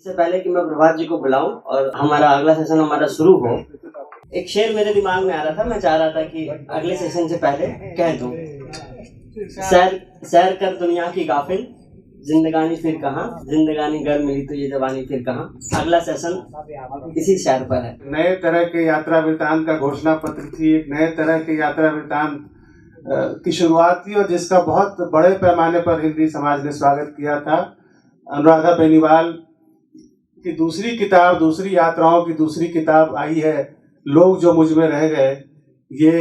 इससे पहले कि मैं प्रभात जी को बुलाऊं और हमारा अगला सेशन हमारा शुरू हो, एक शेर मेरे दिमाग में आ रहा था। मैं चाह रहा था कि अगले सेशन से पहले कह दूं, सैर कर दुनिया की गाफिल, जिंदगानी फिर कहाँ, जिंदगानी घर मिली तो ये जवानी फिर कहाँ। अगला सेशन इसी शेर पर है। नए तरह के यात्रा वृतांत का घोषणा पत्र थी, एक नए तरह के यात्रा वृतांत की शुरुआत थी और जिसका बहुत बड़े पैमाने पर हिंदी समाज ने स्वागत किया था। अनुराधा बेनीवाल की दूसरी किताब, दूसरी यात्राओं की दूसरी किताब आई है, लोग जो मुझ में रह गए। ये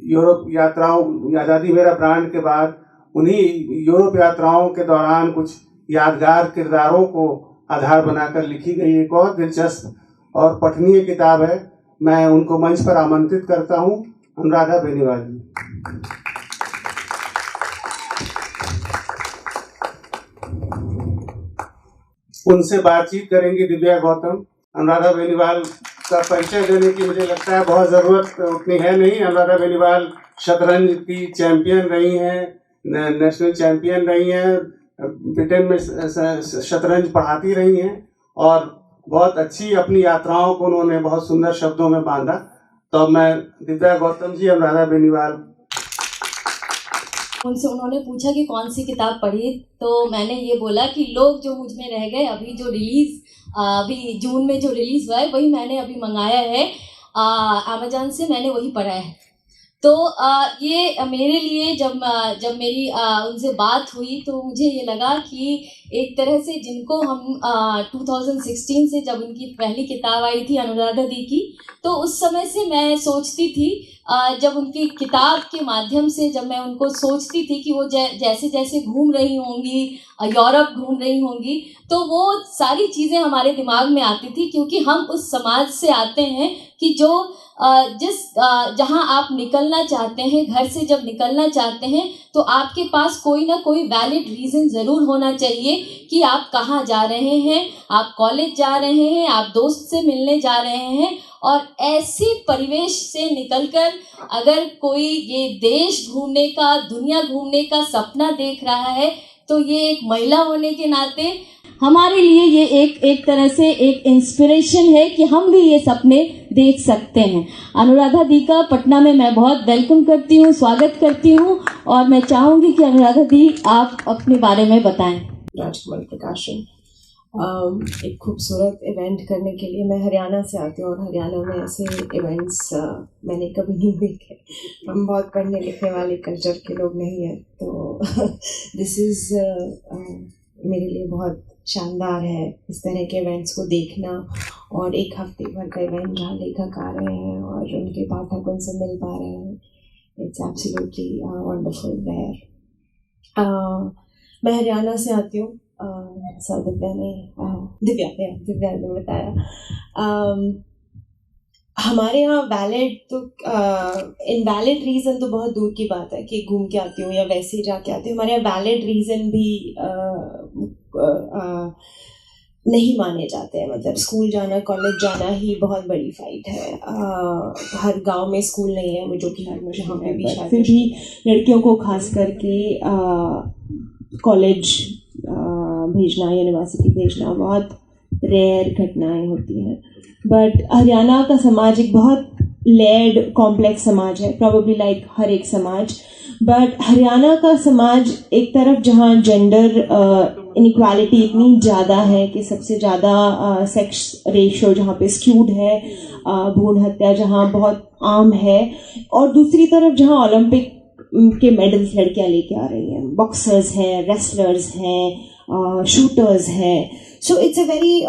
यूरोप यात्राओं, आज़ादी मेरा प्राण के बाद उन्हीं यूरोप यात्राओं के दौरान कुछ यादगार किरदारों को आधार बनाकर लिखी गई एक और दिलचस्प और पठनीय किताब है। मैं उनको मंच पर आमंत्रित करता हूँ, अनुराधा बेनीवाल जी। उनसे बातचीत करेंगी दिव्या गौतम। अनुराधा बेनीवाल का परिचय देने की मुझे लगता है बहुत ज़रूरत उतनी है नहीं। अनुराधा बेनीवाल शतरंज की चैंपियन रही हैं, नेशनल चैंपियन रही हैं, ब्रिटेन में शतरंज पढ़ाती रही हैं और बहुत अच्छी अपनी यात्राओं को उन्होंने बहुत सुंदर शब्दों में बांधा। तो मैं दिव्या गौतम जी, अनुराधा बेनीवाल। उनसे उन्होंने पूछा कि कौन सी किताब पढ़ी, तो मैंने ये बोला कि लोग जो मुझ में रह गए, अभी जून में जो रिलीज़ हुआ है वही मैंने अभी मंगाया है अमेज़न से, मैंने वही पढ़ा है। तो ये मेरे लिए जब मेरी उनसे बात हुई तो मुझे ये लगा कि एक तरह से जिनको हम 2016 से जब उनकी पहली किताब आई थी अनुराधा दी की, तो उस समय से मैं सोचती थी, जब उनकी किताब के माध्यम से जब मैं उनको सोचती थी कि वो जैसे जैसे घूम रही होंगी, यूरोप घूम रही होंगी, तो वो सारी चीज़ें हमारे दिमाग में आती थी, क्योंकि हम उस समाज से आते हैं कि जो जहाँ आप निकलना चाहते हैं, घर से जब निकलना चाहते हैं तो आपके पास कोई ना कोई वैलिड रीज़न ज़रूर होना चाहिए कि आप कहाँ जा रहे हैं। आप कॉलेज जा रहे हैं, आप दोस्त से मिलने जा रहे हैं, और ऐसी परिवेश से निकलकर अगर कोई ये देश घूमने का, दुनिया घूमने का सपना देख रहा है, तो ये एक महिला होने के नाते हमारे लिए ये एक तरह से एक इंस्पिरेशन है कि हम भी ये सपने देख सकते हैं। अनुराधा दी का पटना में मैं बहुत वेलकम करती हूँ, स्वागत करती हूँ, और मैं चाहूँगी कि अनुराधा दी आप अपने बारे में बताएं। राजकमल प्रकाशन एक खूबसूरत इवेंट करने के लिए, मैं हरियाणा से आती हूँ और हरियाणा में ऐसे इवेंट्स मैंने कभी नहीं देखे। हम बहुत पढ़ने लिखने वाले कल्चर के लोग नहीं हैं, तो दिस इज़ मेरे लिए बहुत शानदार है इस तरह के इवेंट्स को देखना, और एक हफ्ते भर का इवेंट जहाँ लेखक आ रहे हैं और उनके पाठक उनसे मिल पा रहे हैं। It's absolutely wonderful there. मैं हरियाणा से आती हूँ, दिव्या ने बताया। हमारे यहाँ वैलिड तो इनवैलिड रीज़न तो बहुत दूर की बात है कि घूम के आती हूँ या वैसे ही जाके आती हूँ। हमारे यहाँ वैलिड रीज़न भी नहीं माने जाते हैं। मतलब स्कूल जाना, कॉलेज जाना ही बहुत बड़ी फाइट है। हर गांव में स्कूल नहीं है, जो कि हर जहाँ पे भी शायद, फिर भी लड़कियों को खास करके कॉलेज भेजना, यूनिवर्सिटी भेजना बहुत रेयर घटनाएं होती हैं। बट हरियाणा का समाज एक बहुत लेयर्ड कॉम्प्लेक्स समाज है, प्रॉबेबली लाइक हर एक समाज। बट हरियाणा का समाज एक तरफ जहाँ जेंडर इनइक्वालिटी इतनी ज़्यादा है कि सबसे ज़्यादा सेक्स रेशियो जहाँ पे स्क्यूड है, भ्रूण हत्या जहाँ बहुत आम है, और दूसरी तरफ जहाँ ओलंपिक के मेडल्स लड़कियाँ लेके आ रही हैं, बॉक्सर्स हैं, रेसलर्स हैं, शूटर्स हैं। सो इट्स अ वेरी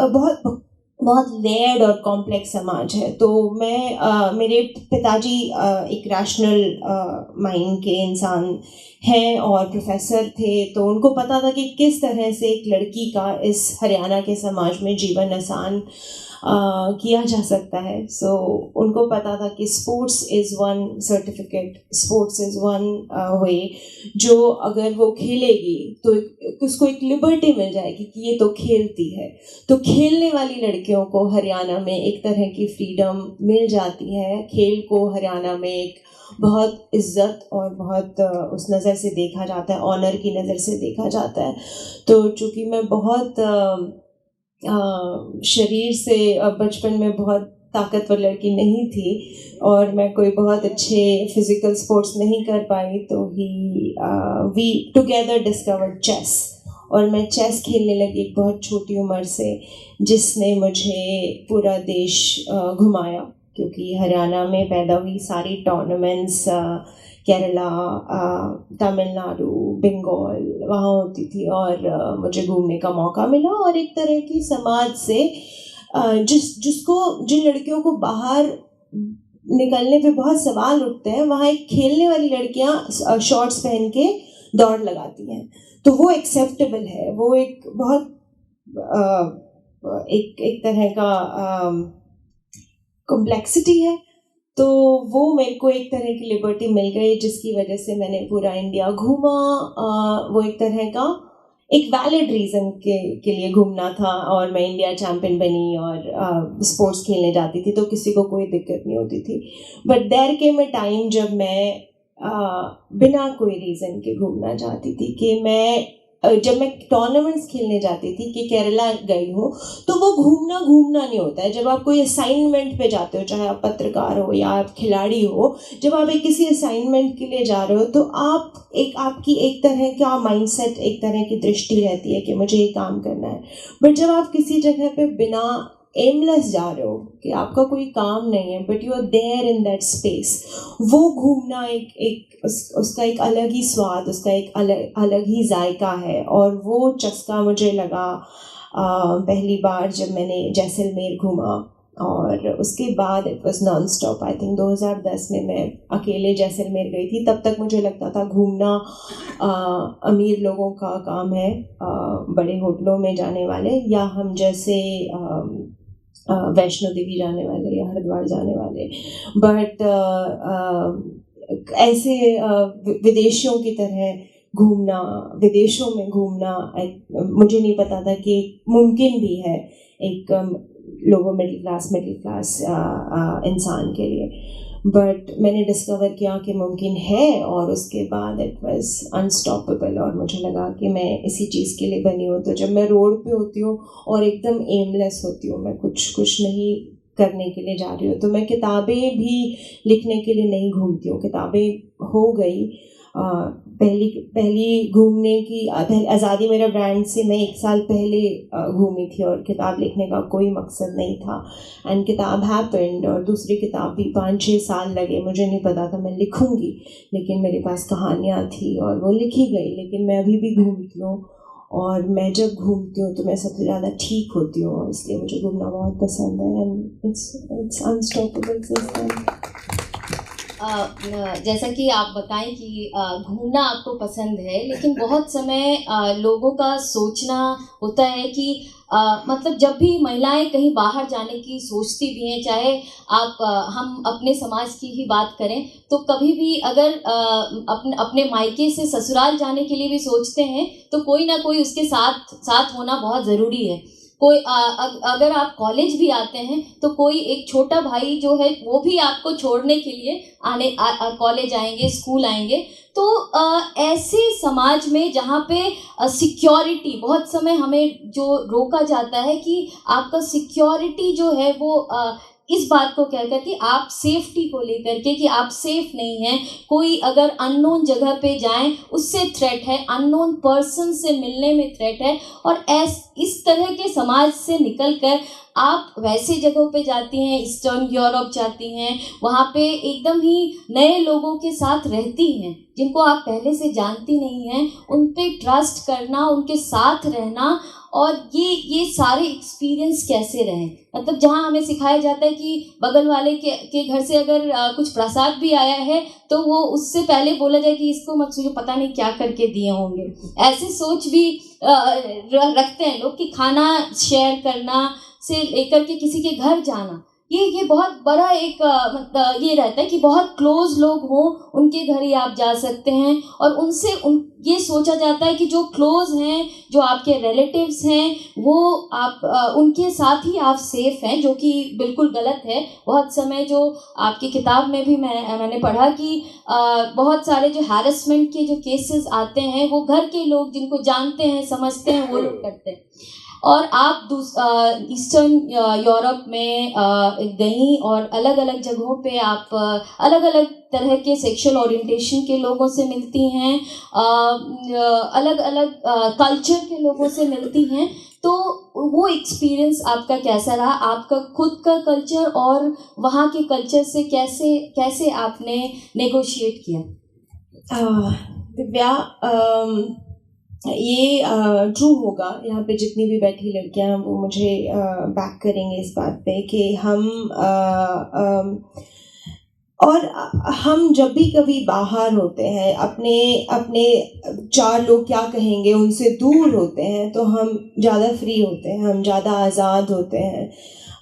बहुत लेयर्ड और कॉम्प्लेक्स समाज है। तो मैं मेरे पिताजी एक रैशनल माइंड के इंसान हैं और प्रोफेसर थे, तो उनको पता था कि किस तरह से एक लड़की का इस हरियाणा के समाज में जीवन आसान किया जा सकता है। सो उनको पता था कि sports is one certificate, sports is one way, जो अगर वो खेलेगी तो उसको एक लिबर्टी मिल जाएगी कि ये तो खेलती है। तो खेलने वाली लड़कियों को हरियाणा में एक तरह की फ्रीडम मिल जाती है। खेल को हरियाणा में एक बहुत इज्जत और बहुत उस नज़र से देखा जाता है, ऑनर की नज़र से देखा जाता है। तो चूँकि मैं बहुत शरीर से बचपन में बहुत ताकतवर लड़की नहीं थी और मैं कोई बहुत अच्छे फिजिकल स्पोर्ट्स नहीं कर पाई, तो वी टुगेदर डिस्कवर्ड चेस और मैं चेस खेलने लगी एक बहुत छोटी उम्र से, जिसने मुझे पूरा देश घुमाया, क्योंकि हरियाणा में पैदा हुई, सारी टूर्नामेंट्स केरला, तमिलनाडु, बंगाल वहाँ होती थी और मुझे घूमने का मौका मिला। और एक तरह की समाज से जिन लड़कियों को बाहर निकलने पे बहुत सवाल उठते हैं, वहाँ एक खेलने वाली लड़कियाँ शॉर्ट्स पहन के दौड़ लगाती हैं, तो वो एक्सेप्टेबल है, वो एक बहुत एक तरह का कॉम्प्लेक्सिटी है। तो वो मेरे को एक तरह की लिबर्टी मिल गई, जिसकी वजह से मैंने पूरा इंडिया घूमा। वो एक तरह का एक वैलिड रीज़न के लिए घूमना था और मैं इंडिया चैम्पियन बनी और स्पोर्ट्स खेलने जाती थी, तो किसी को कोई दिक्कत नहीं होती थी। But there came a time जब मैं बिना कोई रीज़न के घूमना चाहती थी, कि जब मैं टूर्नामेंट्स खेलने जाती थी, कि केरला गई हूँ, तो वो घूमना नहीं होता है। जब आप कोई असाइनमेंट पे जाते हो, चाहे आप पत्रकार हो या आप खिलाड़ी हो, जब आप एक किसी असाइनमेंट के लिए जा रहे हो, तो आपकी एक तरह का माइंडसेट, एक तरह की दृष्टि रहती है कि मुझे ये काम करना है। बट जब आप किसी जगह पे बिना एमलेस जा रहे हो, कि आपका कोई काम नहीं है, but you are there in that space, वो घूमना उसका एक अलग ही स्वाद, उसका एक अलग ही जायका है। और वो चस्का मुझे लगा पहली बार जब मैंने जैसलमेर घूमा, और उसके बाद it was non stop. I think 2010 में मैं अकेले जैसलमेर गई थी। तब तक मुझे लगता था घूमना अमीर लोगों का काम है, बड़े होटलों में जाने वाले, या हम जैसे वैष्णो देवी जाने वाले या हरिद्वार जाने वाले। बट ऐसे विदेशियों की तरह घूमना, विदेशों में घूमना, मुझे नहीं पता था कि मुमकिन भी है एक लोअर मिडिल क्लास इंसान के लिए। बट मैंने डिस्कवर किया कि मुमकिन है, और उसके बाद इट वाज अनस्टॉपेबल, और मुझे लगा कि मैं इसी चीज़ के लिए बनी हूँ। तो जब मैं रोड पे होती हूँ और एकदम एमलेस होती हूँ, मैं कुछ नहीं करने के लिए जा रही हूँ, तो मैं किताबें भी लिखने के लिए नहीं घूमती हूँ। किताबें हो गई पहली घूमने की, आज़ादी मेरा ब्रांड से मैं 1 साल पहले घूमी थी, और किताब लिखने का कोई मकसद नहीं था। एंड किताब हैपेंड, और दूसरी किताब भी 5-6 साल लगे। मुझे नहीं पता था मैं लिखूंगी, लेकिन मेरे पास कहानियाँ थी और वो लिखी गई। लेकिन मैं अभी भी घूमती हूँ, और मैं जब घूमती हूँ तो मैं सबसे ज़्यादा ठीक होती हूँ, इसलिए मुझे घूमना बहुत पसंद है। And it's unstoppable since then. जैसा कि आप बताएं कि घूमना आपको पसंद है, लेकिन बहुत समय लोगों का सोचना होता है कि मतलब जब भी महिलाएं कहीं बाहर जाने की सोचती भी हैं, चाहे हम अपने समाज की ही बात करें, तो कभी भी अगर अपने मायके से ससुराल जाने के लिए भी सोचते हैं, तो कोई ना कोई उसके साथ होना बहुत ज़रूरी है। कोई अगर आप कॉलेज भी आते हैं, तो कोई एक छोटा भाई जो है वो भी आपको छोड़ने के लिए कॉलेज आएंगे, स्कूल आएंगे। तो ऐसे समाज में जहाँ पे सिक्योरिटी, बहुत समय हमें जो रोका जाता है कि आपका सिक्योरिटी जो है वो इस बात को कहकर कि आप सेफ्टी को लेकर के कि आप सेफ नहीं हैं, कोई अगर अननोन जगह पे जाएं उससे थ्रेट है, अननोन पर्सन से मिलने में थ्रेट है। और इस तरह के समाज से निकलकर आप वैसे जगहों पे जाती हैं, ईस्टर्न यूरोप जाती हैं, वहाँ पे एकदम ही नए लोगों के साथ रहती हैं जिनको आप पहले से जानती नहीं हैं, उन पे ट्रस्ट करना, उनके साथ रहना, और ये सारे एक्सपीरियंस कैसे रहें। मतलब जहाँ हमें सिखाया जाता है कि बगल वाले के घर से अगर कुछ प्रसाद भी आया है, तो वो उससे पहले बोला जाए कि इसको मत छूओ, पता नहीं क्या करके दिए होंगे। ऐसे सोच भी रखते हैं लोग कि खाना शेयर करना से लेकर के किसी के घर जाना, ये बहुत बड़ा एक मतलब ये रहता है कि बहुत क्लोज लोग हों उनके घर ही आप जा सकते हैं, और उनसे ये सोचा जाता है कि जो क्लोज हैं, जो आपके रिलेटिव्स हैं, वो आप उनके साथ ही आप सेफ हैं, जो कि बिल्कुल गलत है। बहुत समय जो आपकी किताब में भी मैंने पढ़ा कि बहुत सारे जो हैरेसमेंट के जो केसेस आते हैं, वो घर के लोग जिनको जानते हैं, समझते हैं, वो लोग करते हैं। और आप ईस्टर्न यूरोप में गई और अलग अलग जगहों पे आप अलग अलग तरह के सेक्सुअल ओरिएंटेशन के लोगों से मिलती हैं, अलग अलग कल्चर के लोगों से मिलती हैं। तो वो एक्सपीरियंस आपका कैसा रहा? आपका खुद का कल्चर और वहाँ के कल्चर से कैसे आपने नेगोशिएट किया? दिव्या, ये ट्रू होगा, यहाँ पे जितनी भी बैठी लड़कियाँ वो मुझे बैक करेंगे इस बात पे कि हम जब भी कभी बाहर होते हैं, अपने चार लोग क्या कहेंगे उनसे दूर होते हैं, तो हम ज़्यादा फ्री होते हैं, हम ज़्यादा आज़ाद होते हैं।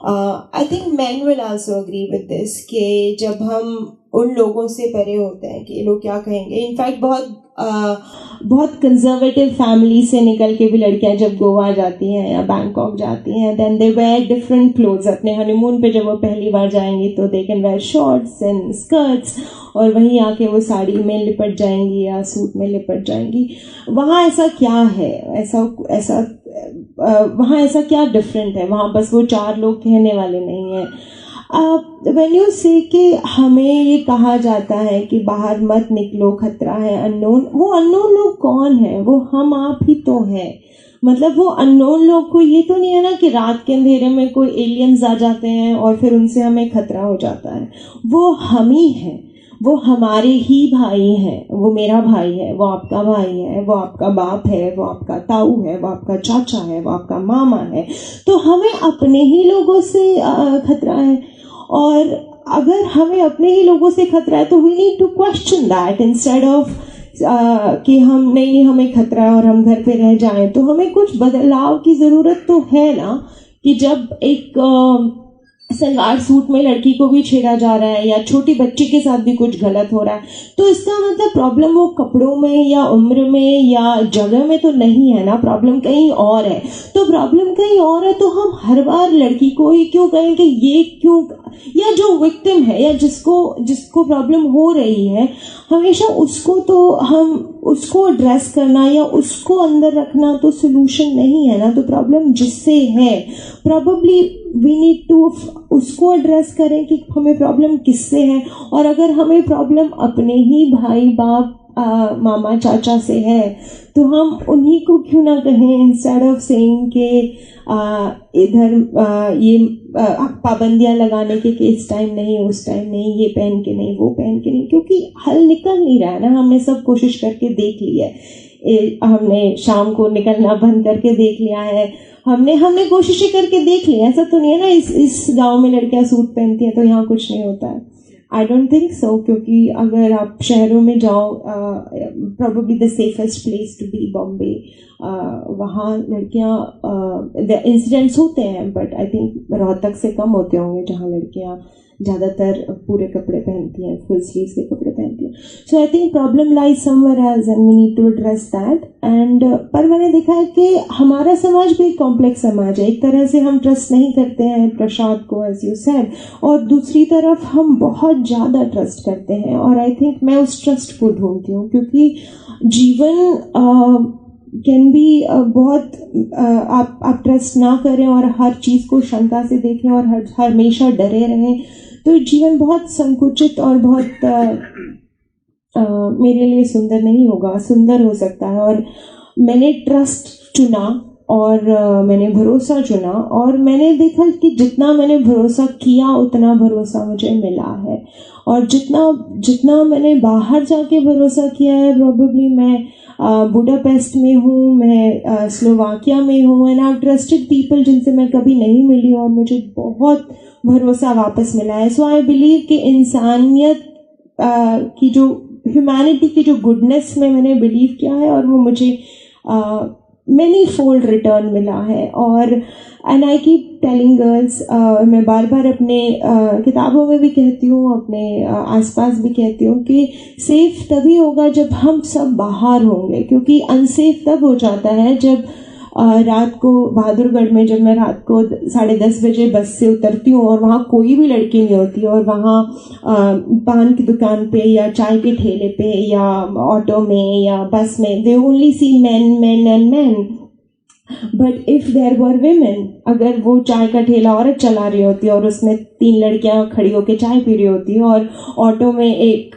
I think man will also agree with this कि जब हम उन लोगों से परे होते हैं कि ये लोग क्या कहेंगे। इनफैक्ट बहुत कंजर्वेटिव फैमिली से निकल के भी लड़कियां जब गोवा जाती हैं या बैंकॉक जाती हैं, then they wear different clothes. अपने हनीमून पे जब वो पहली बार जाएंगी तो they can wear shorts and skirts, और वहीं आके वो साड़ी में लिपट जाएंगी या सूट में लिपट जाएंगी। वहाँ ऐसा क्या है, ऐसा वहाँ ऐसा क्या डिफरेंट है? वहाँ बस वो चार लोग कहने वाले नहीं हैं। व्हेन यू से कि हमें ये कहा जाता है कि बाहर मत निकलो, खतरा है, अननोन, वो अननोन लोग कौन है? वो हम आप ही तो हैं। मतलब वो अननोन लोग को ये तो नहीं है ना कि रात के अंधेरे में कोई एलियंस आ जाते हैं और फिर उनसे हमें खतरा हो जाता है। वो हम ही हैं, वो हमारे ही भाई हैं। वो मेरा भाई है, वो आपका भाई है, वो आपका बाप है, वो आपका ताऊ है, वो आपका चाचा है, वो आपका मामा है। तो हमें अपने ही लोगों से खतरा है, और अगर हमें अपने ही लोगों से खतरा है तो we need to question that instead of कि हम नहीं, हमें खतरा है और हम घर पे रह जाएं। तो हमें कुछ बदलाव की ज़रूरत तो है ना, कि जब एक सलवार सूट में लड़की को भी छेड़ा जा रहा है या छोटी बच्ची के साथ भी कुछ गलत हो रहा है, तो इसका मतलब प्रॉब्लम वो कपड़ों में या उम्र में या जगह में तो नहीं है ना, प्रॉब्लम कहीं और है। तो प्रॉब्लम कहीं और है तो हम हर बार लड़की को ही क्यों कहें कि ये क्यों, या जो विक्टिम है या जिसको प्रॉब्लम हो रही है, हमेशा उसको एड्रेस करना या उसको अंदर रखना तो सोल्यूशन नहीं है ना। तो प्रॉब्लम जिससे है, प्रोबेबली वी नीड टू उसको एड्रेस करें कि हमें प्रॉब्लम किससे है। और अगर हमें प्रॉब्लम अपने ही भाई बाप मामा चाचा से है तो हम उन्हीं को क्यों ना कहें, इंस्टेड ऑफ सेइंग के इधर ये पाबंदियां लगाने के कि इस टाइम नहीं, उस टाइम नहीं, ये पहन के नहीं, वो पहन के नहीं, क्योंकि हल निकल नहीं रहा है ना। हमने सब कोशिश करके देख लिया है, हमने शाम को निकलना बंद करके देख लिया है, हमने कोशिशें करके देख ली। ऐसा तो नहीं है ना इस गांव में लड़कियां सूट पहनती हैं तो यहाँ कुछ नहीं होता है। आई डोंट थिंक सो, क्योंकि अगर आप शहरों में जाओ, probably the safest place to be Bombay, वहाँ लड़कियाँ इंसिडेंट्स होते हैं, बट आई थिंक रोहतक से कम होते होंगे जहाँ लड़कियाँ ज़्यादातर पूरे कपड़े पहनती हैं, फुल स्लीव्स के कपड़े पहनती हैं। So I think problem lies somewhere else and we need to address that. And पर मैंने देखा है कि हमारा समाज भी एक कॉम्प्लेक्स समाज है। एक तरह से हम ट्रस्ट नहीं करते हैं प्रसाद को, एज यू सेड, और दूसरी तरफ हम बहुत ज़्यादा ट्रस्ट करते हैं। और आई थिंक मैं उस ट्रस्ट को ढूंढती हूँ, क्योंकि जीवन कैन बी बहुत आप ट्रस्ट ना करें और हर चीज़ को शंका से देखें और हमेशा डरे रहें, तो जीवन बहुत संकुचित और बहुत मेरे लिए सुंदर नहीं होगा। सुंदर हो सकता है, और मैंने ट्रस्ट चुना और मैंने भरोसा चुना, और मैंने देखा कि जितना मैंने भरोसा किया उतना भरोसा मुझे मिला है। और जितना मैंने बाहर जाके भरोसा किया है, प्रोबेबली मैं बुडापेस्ट में हूँ, मैं स्लोवाकिया में हूँ, एंड आई ट्रस्टेड पीपल जिनसे मैं कभी नहीं मिली और मुझे बहुत भरोसा वापस मिला है। सो आई बिलीव कि इंसानियत की जो ह्यूमैनिटी की जो गुडनेस में मैंने बिलीव किया है, और वो मुझे मैनी फोल्ड रिटर्न मिला है। और and I keep telling girls, मैं बार बार अपने किताबों में भी कहती हूँ, अपने आसपास भी कहती हूँ कि सेफ तभी होगा जब हम सब बाहर होंगे, क्योंकि अनसेफ तब हो जाता है जब रात को बहादुरगढ़ में जब मैं रात को 10:30 बजे बस से उतरती हूँ और वहाँ कोई भी लड़की नहीं होती, और वहाँ पान की दुकान पे या चाय के ठेले पे या ऑटो में या बस में they only see men and men, but if there were women, अगर वो चाय का ठेला औरत चला रही होती और उसमें 3 लड़कियां खड़ी होकर चाय पी रही होती और ऑटो में एक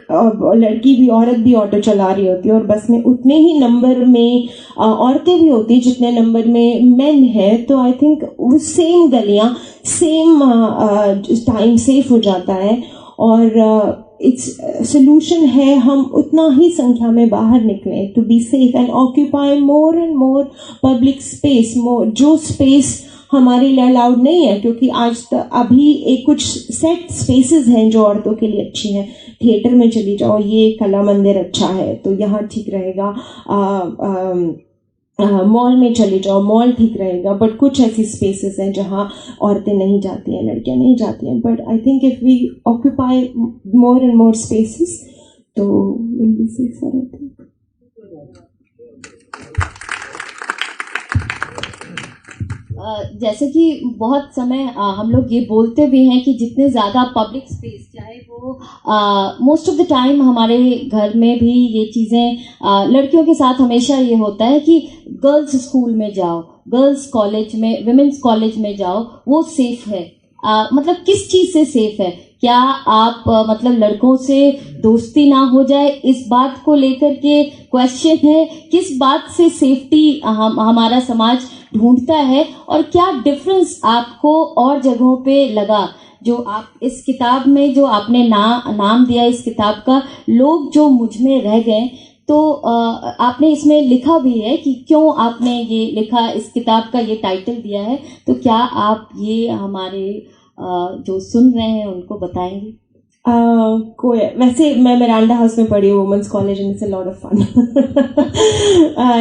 लड़की भी, औरत भी ऑटो चला रही होती और बस में उतने ही नंबर में औरतें भी होती जितने नंबर में मेन है, तो आई थिंक वो सेम गलियां, सेम टाइम सेफ हो जाता है। और इट्स सोल्यूशन है हम उतना ही संख्या में बाहर निकलें to be safe and occupy more and more public space, जो स्पेस हमारे लिए अलाउड नहीं है, क्योंकि आज तक अभी एक कुछ सेट स्पेसेस हैं जो औरतों के लिए अच्छी हैं। थिएटर में चली जाओ, ये कला मंदिर अच्छा है तो यहाँ ठीक रहेगा, मॉल में चले जाओ, मॉल ठीक रहेगा, बट कुछ ऐसी स्पेसेस हैं जहाँ औरतें नहीं जाती हैं, लड़कियां नहीं जाती हैं। But I think if we occupy more and more spaces तो will be safe for everything. जैसे कि बहुत समय हम लोग ये बोलते भी हैं कि जितने ज़्यादा पब्लिक स्पेस, चाहे वो मोस्ट ऑफ द टाइम हमारे घर में भी ये चीज़ें, लड़कियों के साथ हमेशा ये होता है कि गर्ल्स स्कूल में जाओ, गर्ल्स कॉलेज में, विमेंस कॉलेज में जाओ, वो सेफ है। मतलब किस चीज़ से सेफ है? क्या आप मतलब लड़कों से दोस्ती ना हो जाए, इस बात को लेकर के क्वेश्चन है? किस बात से सेफ्टी हमारा समाज ढूंढता है? और क्या डिफरेंस आपको और जगहों पे लगा जो आप इस किताब में, जो आपने नाम दिया इस किताब का, लोग जो मुझ में रह गए, तो आपने इसमें लिखा भी है कि क्यों आपने ये लिखा, इस किताब का ये टाइटल दिया है, तो क्या आप ये हमारे जो सुन रहे हैं उनको बताएंगे? वैसे मैं मिरांडा हाउस में पढ़ी हूँ, women's college, and it's a lot of fun.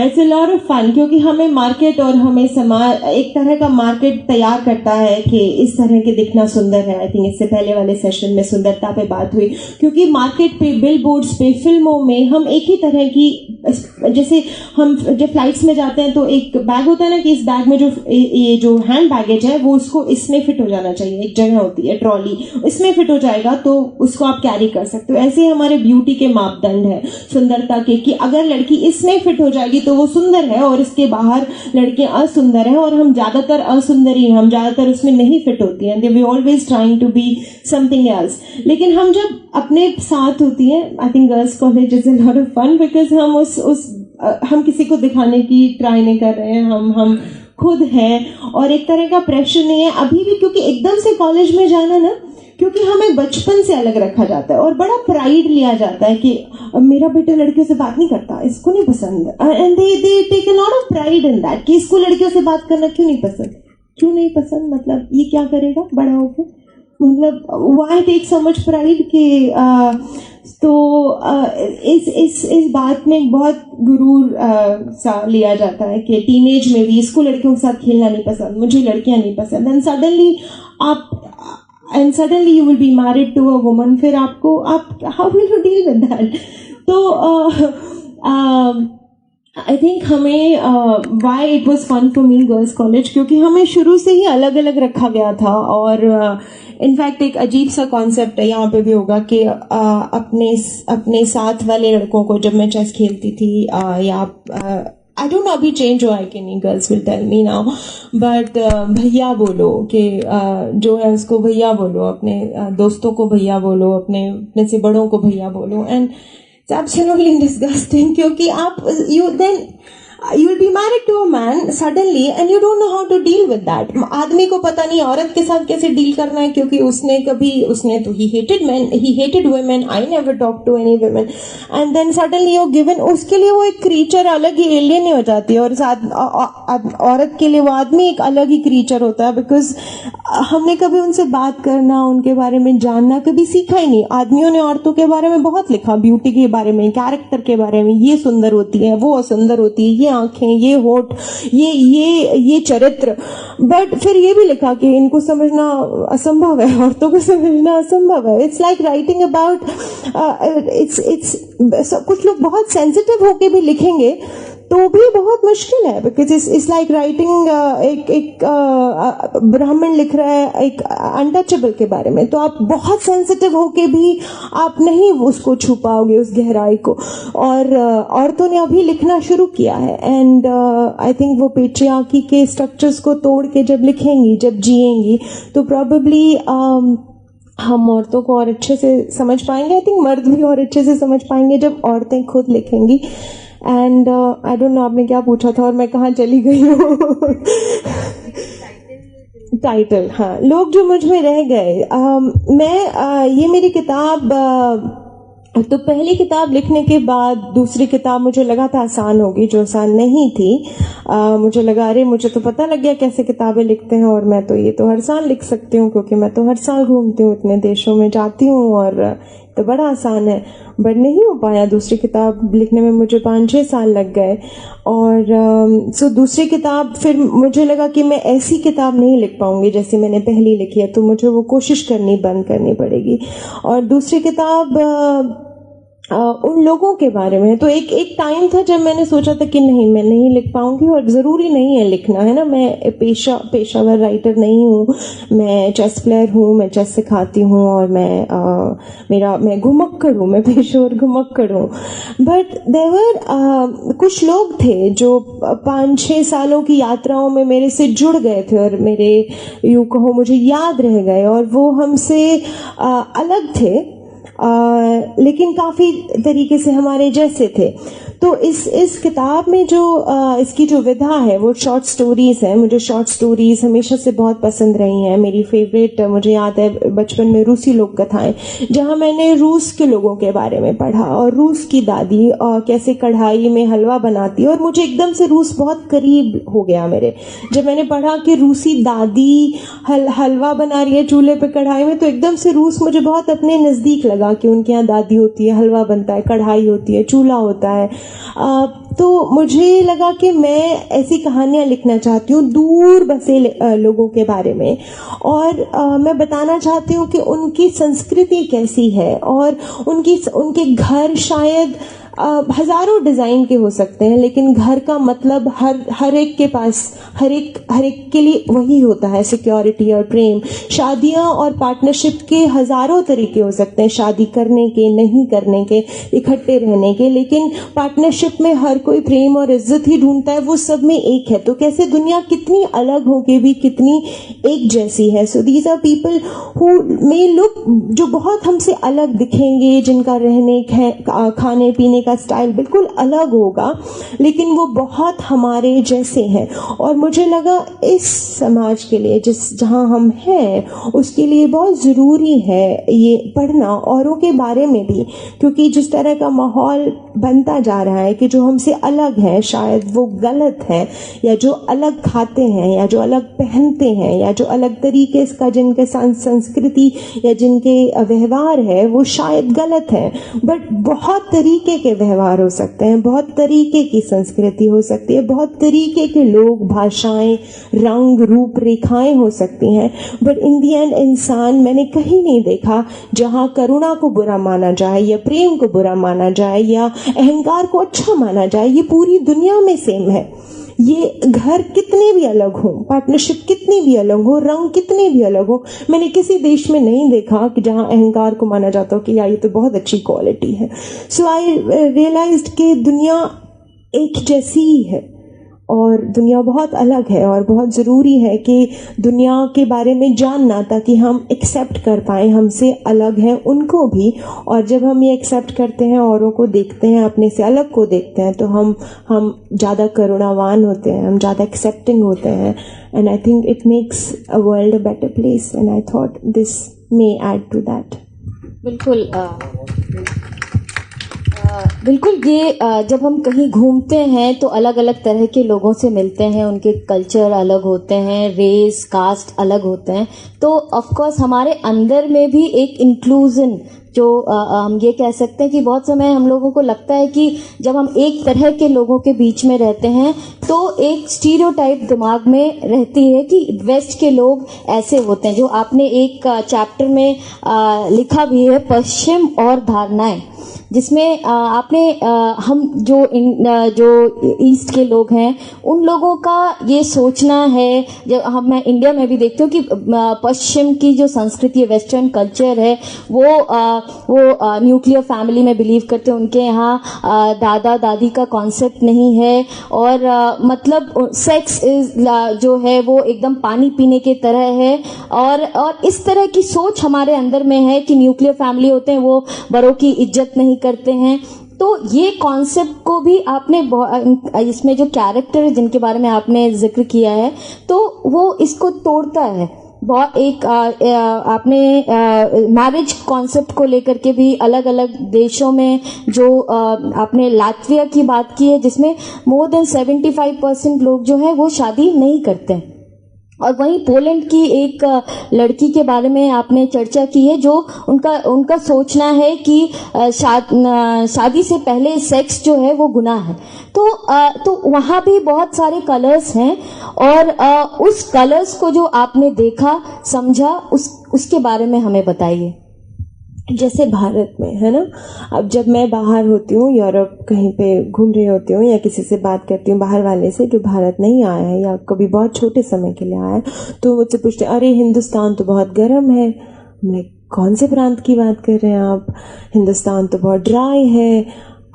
It's a lot of fun क्योंकि हमें मार्केट और हमें समाज एक तरह का मार्केट तैयार करता है कि इस तरह के दिखना सुंदर है। आई थिंक इससे पहले वाले सेशन में सुंदरता पे बात हुई, क्योंकि मार्केट पे, बिल बोर्ड्स पे, फिल्मों में हम एक ही तरह की, जैसे हम जब फ्लाइट्स में जाते हैं तो एक बैग होता है ना कि इस बैग में जो ये जो हैंड बैगेज है वो उसको इसमें फिट हो जाना चाहिए, एक जगह होती है ट्रॉली, इसमें फिट हो जाएगा तो उसको आप कैरी कर सकते हो। ऐसे ही हमारे ब्यूटी के मापदंड है, सुंदरता के, कि अगर लड़की इसमें फिट हो जाएगी तो वो सुंदर है और इसके बाहर लड़कियां असुंदर है, और हम ज्यादातर असुंदर ही हैं, हम ज्यादातर उसमें नहीं फिट होती हैं। We always trying to be something else. लेकिन हम जब अपने साथ होती हैं, I think girls college is a lot of fun because हम हम किसी को दिखाने की ट्राई नहीं कर रहे हैं, हम खुद हैं, और एक तरह का प्रेशर नहीं है अभी भी, क्योंकि एकदम से कॉलेज में जाना ना, क्योंकि हमें बचपन से अलग रखा जाता है और बड़ा प्राइड लिया जाता है कि मेरा बेटा लड़कियों से बात नहीं करता, इसको नहीं पसंद, and they take a lot of pride in that कि इसको लड़कियों से बात करना क्यों नहीं पसंद, मतलब ये क्या करेगा बड़ा होकर, मतलब why take so much pride कि तो इस बात में बहुत गुरूर सा लिया जाता है कि टीनेज में भी इसको लड़कियों के साथ खेलना नहीं पसंद, मुझे लड़कियां नहीं पसंद, and suddenly you will be married to a woman, फिर आपको how will you deal with that? तो आई थिंक हमें why it was fun for me girls college, क्योंकि हमें शुरू से ही अलग अलग रखा गया था, और इनफैक्ट एक अजीब सा कॉन्सेप्ट है यहाँ पे भी होगा कि अपने साथ वाले लड़कों को, जब मैं चेस खेलती थी या आई डोंट नो अभी चेंज हुआ है कि नहीं, girls will tell me now, but भैया बोलो कि जो है उसको भैया बोलो, अपने दोस्तों को भैया बोलो, अपने से बड़ों को भैया बोलो, एंड it's absolutely disgusting क्योंकि आप you will be married to a man suddenly and you don't know how to deal with that. आदमी को पता नहीं औरत के साथ कैसे डील करना है, क्योंकि उसने तो he hated men, he hated women, I never talked to any women, and then suddenly you're given, उसके लिए वो एक क्रीचर अलग ही एलियन ही हो जाती है, और साथ औरत के लिए वो आदमी एक अलग ही क्रीचर होता है, बिकॉज हमने कभी उनसे बात करना, उनके बारे में जानना कभी सीखा ही नहीं। आदमियों ने औरतों के बारे में बहुत लिखा, ब्यूटी के बारे में, कैरेक्टर के बारे में, ये सुंदर होती है, वो असुंदर होती है, ये आंखें, ये होठ, ये चरित्र, बट फिर ये भी लिखा कि इनको समझना असंभव है, औरतों को समझना असंभव है। इट्स लाइक राइटिंग अबाउट, कुछ लोग बहुत सेंसिटिव होके भी लिखेंगे तो भी बहुत मुश्किल है, बिकॉज इट्स लाइक राइटिंग एक ब्राह्मण लिख रहा है एक अनटचेबल के बारे में, तो आप बहुत सेंसिटिव होके भी आप नहीं उसको छू पाओगे उस गहराई को। और औरतों ने अभी लिखना शुरू किया है, एंड आई थिंक वो पेट्रियार्की के स्ट्रक्चर्स को तोड़ के जब लिखेंगी, जब जिएंगी, तो प्रॉबेबली हम औरतों को और अच्छे से समझ पाएंगे। आई थिंक मर्द भी और अच्छे से समझ पाएंगे जब औरतें खुद लिखेंगी। एंड आई डोंट नो आपने क्या पूछा था और मैं कहाँ चली गई हूँ। टाइटल, हाँ, लोग जो मुझ में रह गए। ये मेरी किताब, तो पहली किताब लिखने के बाद दूसरी किताब मुझे लगा था आसान होगी, जो आसान नहीं थी। मुझे लगा अरे मुझे तो पता लग गया कैसे किताबें लिखते हैं, और मैं तो ये तो हर साल लिख सकती हूँ, क्योंकि मैं तो हर साल घूमती हूँ, इतने देशों में जाती हूँ, और तो बड़ा आसान है। बट नहीं हो पाया, दूसरी किताब लिखने में मुझे 5-6 साल लग गए। और सो दूसरी किताब फिर मुझे लगा कि मैं ऐसी किताब नहीं लिख पाऊंगी जैसी मैंने पहली लिखी है, तो मुझे वो कोशिश करनी बंद करनी पड़ेगी। और दूसरी किताब उन लोगों के बारे में। तो एक टाइम था जब मैंने सोचा था कि नहीं, मैं नहीं लिख पाऊंगी, और ज़रूरी नहीं है लिखना, है ना। मैं पेशावर राइटर नहीं हूँ, मैं चेस प्लेयर हूँ, मैं चेस सिखाती हूँ, और मैं घुमक्कड़ हूँ, मैं पेशेवर घुमक्कड़ हूँ। बट देवर कुछ लोग थे जो 5-6 सालों की यात्राओं में मेरे से जुड़ गए थे, और मेरे यूँ कहो मुझे याद रह गए, और वो हमसे अलग थे, लेकिन काफ़ी तरीके से हमारे जैसे थे। तो इस किताब में जो इसकी जो विधा है वो शॉर्ट स्टोरीज है। मुझे शॉर्ट स्टोरीज हमेशा से बहुत पसंद रही हैं। मेरी फेवरेट, मुझे याद है बचपन में रूसी लोक कथाएं, जहाँ मैंने रूस के लोगों के बारे में पढ़ा, और रूस की दादी कैसे कढ़ाई में हलवा बनाती है, और मुझे एकदम से रूस बहुत करीब हो गया मेरे। जब मैंने पढ़ा कि रूसी दादी हलवा बना रही है चूल्हे पे कढ़ाई में, तो एकदम से रूस मुझे बहुत अपने नज़दीक लगा कि उनके यहाँ दादी होती है, हलवा बनता है, कढ़ाई होती है, चूल्हा होता है। तो मुझे लगा कि मैं ऐसी कहानियां लिखना चाहती हूँ दूर बसे लोगों के बारे में, और मैं बताना चाहती हूँ कि उनकी संस्कृति कैसी है, और उनके घर शायद हजारों डिजाइन के हो सकते हैं, लेकिन घर का मतलब हर एक के पास, हर एक के लिए वही होता है, सिक्योरिटी और प्रेम। शादियां और पार्टनरशिप के हजारों तरीके हो सकते हैं, शादी करने के, नहीं करने के, इकट्ठे रहने के, लेकिन पार्टनरशिप में हर कोई प्रेम और इज्जत ही ढूंढता है, वो सब में एक है। तो कैसे दुनिया कितनी अलग होके भी कितनी एक जैसी है। So these are people who may look, जो बहुत हमसे अलग दिखेंगे, जिनका रहने खाने पीने का स्टाइल बिल्कुल अलग होगा, लेकिन वो बहुत हमारे जैसे हैं। और मुझे लगा इस समाज के लिए, जहाँ हम हैं, उसके लिए बहुत ज़रूरी है ये पढ़ना, औरों के बारे में भी, क्योंकि जिस तरह का माहौल बनता जा रहा है कि जो हमसे अलग है शायद वो गलत है, या जो अलग खाते हैं, या जो अलग पहनते हैं, या जो अलग तरीके का जिनके संस्कृति या जिनके व्यवहार है वो शायद गलत है। बट बहुत तरीके के व्यवहार हो सकते हैं, बहुत तरीके की संस्कृति हो सकती है, बहुत तरीके के लोग, भाषाएं, रंग, रूप रेखाएं हो सकती हैं। बट इन दी एंड इंसान मैंने कहीं नहीं देखा जहां करुणा को बुरा माना जाए, या प्रेम को बुरा माना जाए, या अहंकार को अच्छा माना जाए। ये पूरी दुनिया में सेम है। ये घर कितने भी अलग हो, पार्टनरशिप कितनी भी अलग हो, रंग कितने भी अलग हो, मैंने किसी देश में नहीं देखा कि जहां अहंकार को माना जाता हो कि यार ये तो बहुत अच्छी क्वालिटी है। सो आई रियलाइज्ड कि दुनिया एक जैसी ही है, और दुनिया बहुत अलग है, और बहुत ज़रूरी है कि दुनिया के बारे में जानना, ताकि हम एक्सेप्ट कर पाएँ हमसे अलग हैं उनको भी। और जब हम ये एक्सेप्ट करते हैं, औरों को देखते हैं, अपने से अलग को देखते हैं, तो हम ज़्यादा करुणावान होते हैं, हम ज़्यादा एक्सेप्टिंग होते हैं। And I think it makes a world a better place, and I thought this may add to that. बिल्कुल बिल्कुल। ये जब हम कहीं घूमते हैं तो अलग अलग तरह के लोगों से मिलते हैं, उनके कल्चर अलग होते हैं, रेस, कास्ट अलग होते हैं, तो ऑफ कोर्स हमारे अंदर में भी एक इंक्लूजन, जो हम ये कह सकते हैं कि बहुत समय हम लोगों को लगता है कि जब हम एक तरह के लोगों के बीच में रहते हैं तो एक स्टीरियोटाइप दिमाग में रहती है कि वेस्ट के लोग ऐसे होते हैं। जो आपने एक चैप्टर में लिखा भी है, पश्चिम और धारणाएं, जिसमें आपने हम जो ईस्ट के लोग हैं उन लोगों का ये सोचना है, जब मैं इंडिया में भी देखती हूँ कि पश्चिम की जो संस्कृति है, वेस्टर्न कल्चर है, वो न्यूक्लियर फैमिली में बिलीव करते हैं। उनके यहाँ दादा दादी का कॉन्सेप्ट नहीं है, और मतलब सेक्स इज जो है वो एकदम पानी पीने के तरह है, और इस तरह की सोच हमारे अंदर में है कि न्यूक्लियर फैमिली होते हैं वो बड़ों की इज्जत नहीं करते हैं। तो ये कॉन्सेप्ट को भी आपने इसमें जो कैरेक्टर है जिनके बारे में आपने जिक्र किया है, तो वो इसको तोड़ता है बहुत। एक आपने मैरिज कॉन्सेप्ट को लेकर के भी अलग अलग देशों में जो आपने लातविया की बात की है, जिसमें मोर देन 75% लोग जो है वो शादी नहीं करते हैं। और वहीं पोलैंड की एक लड़की के बारे में आपने चर्चा की है, जो उनका सोचना है कि शादी से पहले सेक्स जो है वो गुनाह है। तो वहाँ भी बहुत सारे कलर्स हैं, और उस कलर्स को जो आपने देखा समझा उसके बारे में हमें बताइए। जैसे भारत में है ना, अब जब मैं बाहर होती हूँ, यूरोप कहीं पे घूम रही होती हूँ या किसी से बात करती हूँ बाहर वाले से जो भारत नहीं आया है या कभी बहुत छोटे समय के लिए आया है, तो मुझसे पूछते हैं अरे हिंदुस्तान तो बहुत गर्म है। मैं कौन से प्रांत की बात कर रहे हैं आप? हिंदुस्तान तो बहुत ड्राई है।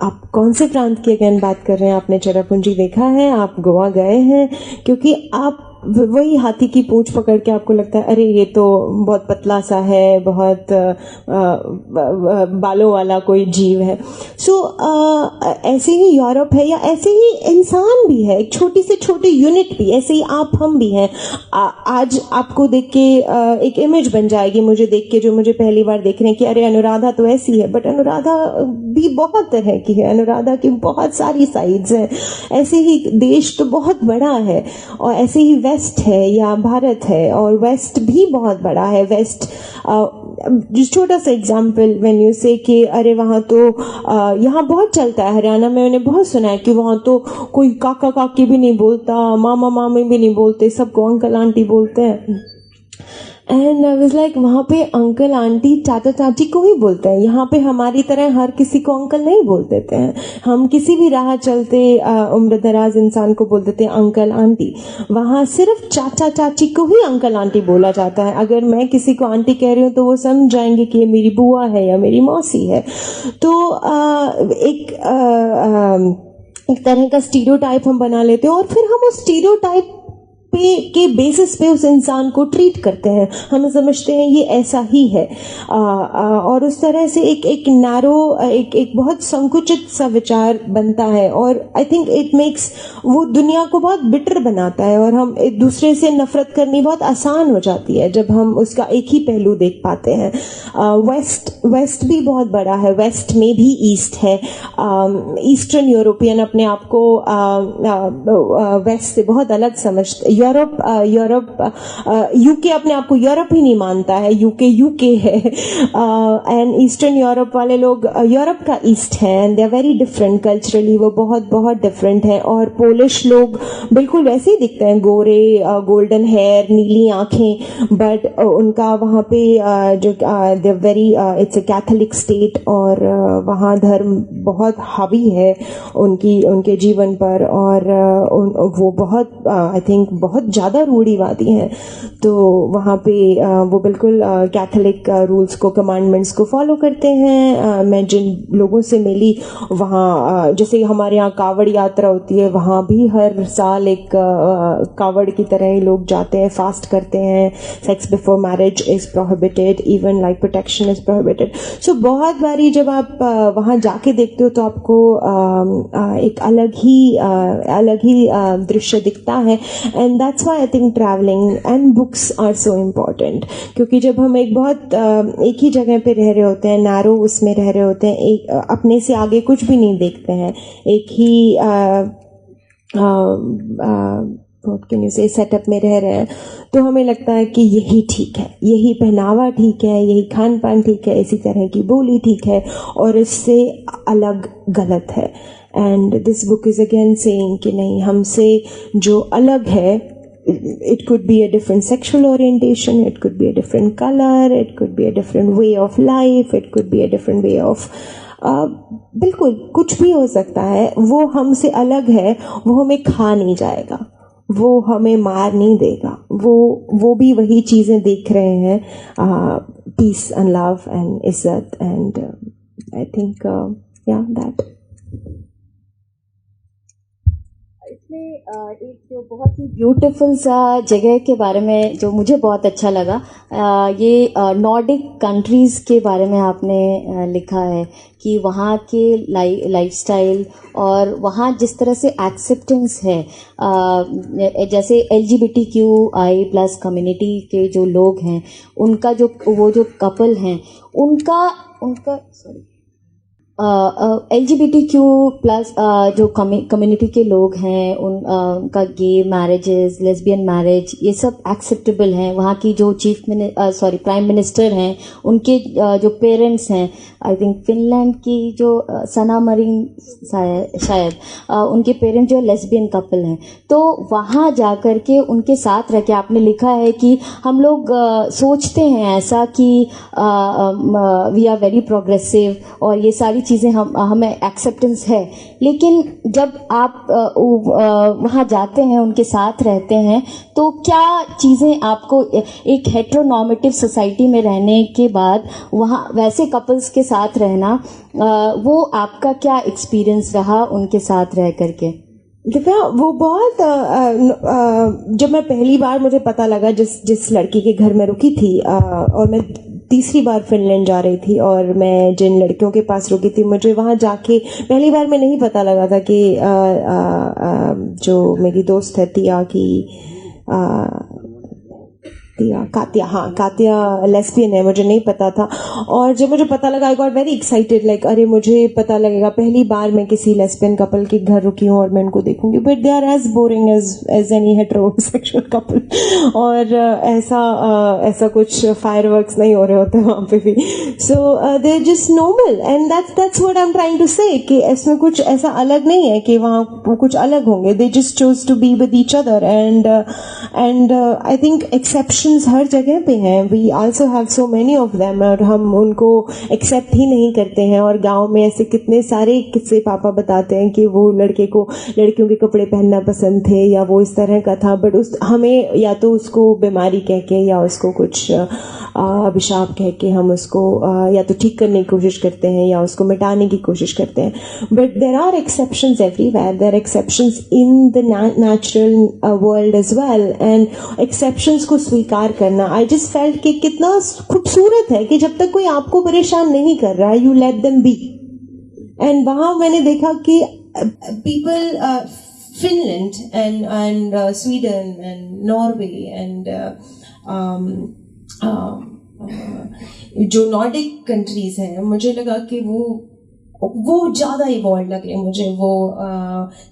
आप कौन से प्रांत की अगेन बात कर रहे हैं? आपने चेरापूंजी देखा है? आप गोवा गए हैं? क्योंकि आप वही हाथी की पूंछ पकड़ के आपको लगता है अरे ये तो बहुत पतला सा है, बहुत बालों वाला कोई जीव है। सो ऐसे ही यूरोप है, या ऐसे ही इंसान भी है, एक छोटी से छोटी यूनिट भी, ऐसे ही आप हम भी हैं। आज आपको देख के एक इमेज बन जाएगी, मुझे देख के जो मुझे पहली बार देख रहे हैं कि अरे अनुराधा तो ऐसी है, बट अनुराधा भी बहुत तरह की है, अनुराधा की बहुत सारी साइड्स हैं। ऐसे ही देश तो बहुत बड़ा है, और ऐसे ही वेस्ट है या भारत है, और वेस्ट भी बहुत बड़ा है। वेस्ट जिस छोटा सा एग्जाम्पल व्हेन यू से कि अरे वहाँ तो यहाँ बहुत चलता है, हरियाणा में मैंने बहुत सुना है कि वहाँ तो कोई काका काकी भी नहीं बोलता, मामा मामी भी नहीं बोलते, सबको अंकल आंटी बोलते हैं। एंड आई वाज लाइक वहाँ पे अंकल आंटी चाचा चाची को ही बोलते हैं। यहाँ पे हमारी तरह हर किसी को अंकल नहीं बोल देते हैं। हम किसी भी राह चलते उम्र दराज इंसान को बोल देते हैं अंकल आंटी। वहाँ सिर्फ चाचा चाची को ही अंकल आंटी बोला जाता है। अगर मैं किसी को आंटी कह रही हूँ तो वो समझ जाएंगे कि ये मेरी बुआ है या मेरी मौसी है। तो एक तरह का स्टीरियोटाइप हम बना लेते हैं, और फिर हम उस स्टीरियोटाइप के बेसिस पे उस इंसान को ट्रीट करते हैं। हम समझते हैं ये ऐसा ही है, और उस तरह से एक नैरो, एक बहुत संकुचित सा विचार बनता है। और आई थिंक इट मेक्स वो दुनिया को बहुत बिटर बनाता है, और हम एक दूसरे से नफरत करनी बहुत आसान हो जाती है जब हम उसका एक ही पहलू देख पाते हैं। वेस्ट भी बहुत बड़ा है, वेस्ट में भी ईस्ट है। ईस्टर्न यूरोपियन अपने आप को वेस्ट से बहुत अलग समझते। यूके अपने आप को यूरोप ही नहीं मानता है, यूके है। एंड ईस्टर्न यूरोप वाले लोग यूरोप का ईस्ट है, and they are very different culturally, वो बहुत बहुत डिफरेंट है। और पोलिश लोग बिल्कुल वैसे ही दिखते हैं, गोरे, गोल्डन हेयर, नीली आंखें, बट उनका वहाँ पे जो they very it's a Catholic state, और वहाँ धर्म बहुत हावी है उनके जीवन पर, और वो बहुत आई थिंक बहुत ज़्यादा रूढ़िवादी हैं। तो वहाँ पे वो बिल्कुल कैथोलिक रूल्स को, कमांडमेंट्स को फॉलो करते हैं। मैं जिन लोगों से मिली वहाँ, जैसे हमारे यहाँ कावड़ यात्रा होती है, वहाँ भी हर साल एक कावड़ की तरह ही लोग जाते हैं, फास्ट करते हैं। Sex before marriage is prohibited, even life protection is prohibited. So बहुत बारी जब आप वहाँ जाके देखते हो तो आपको एक अलग ही दृश्य दिखता है। And that's why I think travelling and books are so important, क्योंकि जब हम एक ही जगह पे रह रहे होते हैं, नैरो उसमें रह रहे होते हैं, एक अपने से आगे कुछ भी नहीं देखते हैं, एक ही सेटअप में रह रहे हैं, तो हमें लगता है कि यही ठीक है, यही पहनावा ठीक है, यही खान पान ठीक है, इसी तरह की बोली ठीक है, और इससे अलग गलत है। And this book is again saying कि नहीं, हमसे जो अलग है, it could be a different sexual orientation, it could be a different color, it could be a different way of life, it could be a different way of बिल्कुल कुछ भी हो सकता है, वो हमसे अलग है, वो हमें खा नहीं जाएगा, वो हमें मार नहीं देगा, वो भी वही चीज़ें देख रहे हैं, पीस एंड लव एंड इज्जत एंड आई थिंक या दैट। इसमें एक जो बहुत ही ब्यूटीफुल सा जगह के बारे में जो मुझे बहुत अच्छा लगा, ये नॉर्डिक कंट्रीज़ के बारे में आपने लिखा है कि वहाँ के लाइफस्टाइल और वहाँ जिस तरह से एक्सेप्टेंस है, जैसे LGBTQI+ कम्युनिटी के जो लोग हैं, उनका जो कपल हैं, उनका सॉरी LGBTQ+ जो कम्युनिटी के लोग हैं, उनका गे मैरिजेस, लेस्बियन मैरिज, ये सब एक्सेप्टेबल हैं। वहाँ की जो प्राइम मिनिस्टर हैं, उनके जो पेरेंट्स हैं, आई थिंक फिनलैंड की जो सना मरीन शायद उनके पेरेंट्स जो लेस्बियन कपल हैं, तो वहाँ जा कर के उनके साथ रह के आपने लिखा है कि हम लोग सोचते हैं ऐसा कि वी आर वेरी प्रोग्रेसिव और ये सारी चीज़ें हमें एक्सेप्टेंस है, लेकिन जब आप वहाँ जाते हैं, उनके साथ रहते हैं, तो क्या चीज़ें आपको एक हेटेरोनॉर्मेटिव सोसाइटी में रहने के बाद वहाँ वैसे कपल्स के साथ रहना, वो आपका क्या एक्सपीरियंस रहा उनके साथ रह करके? दिव्या, वो बहुत जब मैं पहली बार मुझे पता लगा जिस लड़की के घर में रुकी थी, और मैं तीसरी बार फिनलैंड जा रही थी और मैं जिन लड़कियों के पास रुकी थी, मुझे वहाँ जाके पहली बार में नहीं पता लगा था कि जो मेरी दोस्त है तिया की कातिया लेस्बियन है, मुझे नहीं पता था। और जब मुझे पता लगा, I got very excited, like अरे मुझे पता लगेगा, पहली बार मैं किसी लेस्बियन कपल के घर रुकी हूँ और मैं उनको देखूंगी, but they are as boring as any heterosexual couple. और ऐसा कुछ फायरवर्क्स नहीं हो रहे होते वहाँ पे भी, so they are just normal and that's what I am trying to say, कि इसमें कुछ ऐसा अलग नहीं है कि वहाँ कुछ अलग होंगे, they just chose to be with each other and I think exception हर जगह पे हैं। We also have so many of them और हम उनको एक्सेप्ट ही नहीं करते हैं। और गांव में ऐसे कितने सारे किस्से पापा बताते हैं कि वो लड़के को लड़कियों के कपड़े पहनना पसंद थे या वो इस तरह का था, बट हमें या तो उसको बीमारी कह के या उसको कुछ अभिशाप कह के हम उसको या तो ठीक करने की कोशिश करते हैं या उसको मिटाने की कोशिश करते हैं। But there are exceptions everywhere, there are exceptions in the natural world as well, and exceptions को स्वीकार करना, आई जस्ट फेल्ट कि कितना खूबसूरत है कि जब तक कोई आपको परेशान नहीं कर रहा है, you let them be. And वहाँ मैंने देखा कि people Finland and Sweden and Norway and जो नॉर्डिक कंट्रीज हैं, मुझे लगा कि वो ज़्यादा इवॉल्व लगे मुझे, वो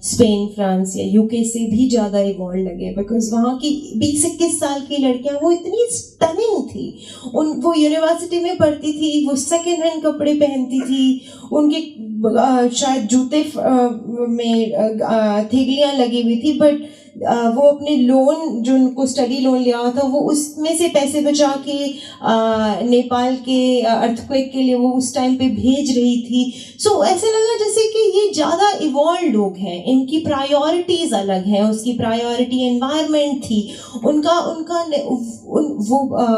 स्पेन, फ्रांस या यूके से भी ज़्यादा इवॉल्व लगे, बिकॉज वहाँ की 20-21 साल की लड़कियाँ वो इतनी स्टनिंग थी, वो यूनिवर्सिटी में पढ़ती थी, वो सेकेंड हैंड कपड़े पहनती थी, उनके शायद जूते में थैलियाँ लगी हुई थी, बट वो अपने लोन जो उनको स्टडी लोन लिया हुआ था वो उसमें से पैसे बचा के नेपाल के अर्थक्वेक के लिए वो उस टाइम पे भेज रही थी। सो ऐसे लगा जैसे कि ये ज़्यादा इवॉल्व लोग हैं, इनकी प्रायोरिटीज़ अलग हैं, उसकी प्रायोरिटी एनवायरनमेंट थी उनका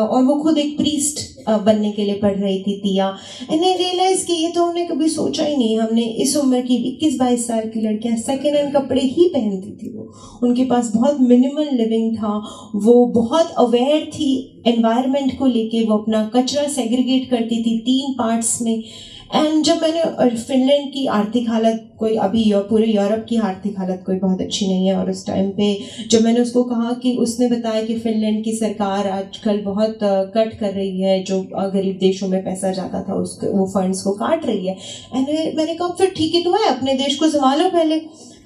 और वो खुद एक प्रीस्ट बनने के लिए पढ़ रही थी तिया। एंड आई रियलाइज कि ये तो हमने कभी सोचा ही नहीं, हमने इस उम्र की 21-22 साल की लड़कियां सेकेंड हैंड कपड़े ही पहनती थी, वो उनके पास बहुत मिनिमल लिविंग था, वो बहुत अवेयर थी एनवायरनमेंट को लेके, वो अपना कचरा सेग्रीगेट करती थी 3 पार्ट्स में। एंड जब मैंने फिनलैंड की आर्थिक हालत कोई अभी पूरे यूरोप की आर्थिक हालत कोई बहुत अच्छी नहीं है, और उस टाइम पे जब मैंने उसको कहा कि उसने बताया कि फिनलैंड की सरकार आजकल बहुत कट कर रही है, जो गरीब देशों में पैसा जाता था वो फंड्स को काट रही है। एंड मैंने कहा फिर ठीक ही तो है, अपने देश को संभालो पहले,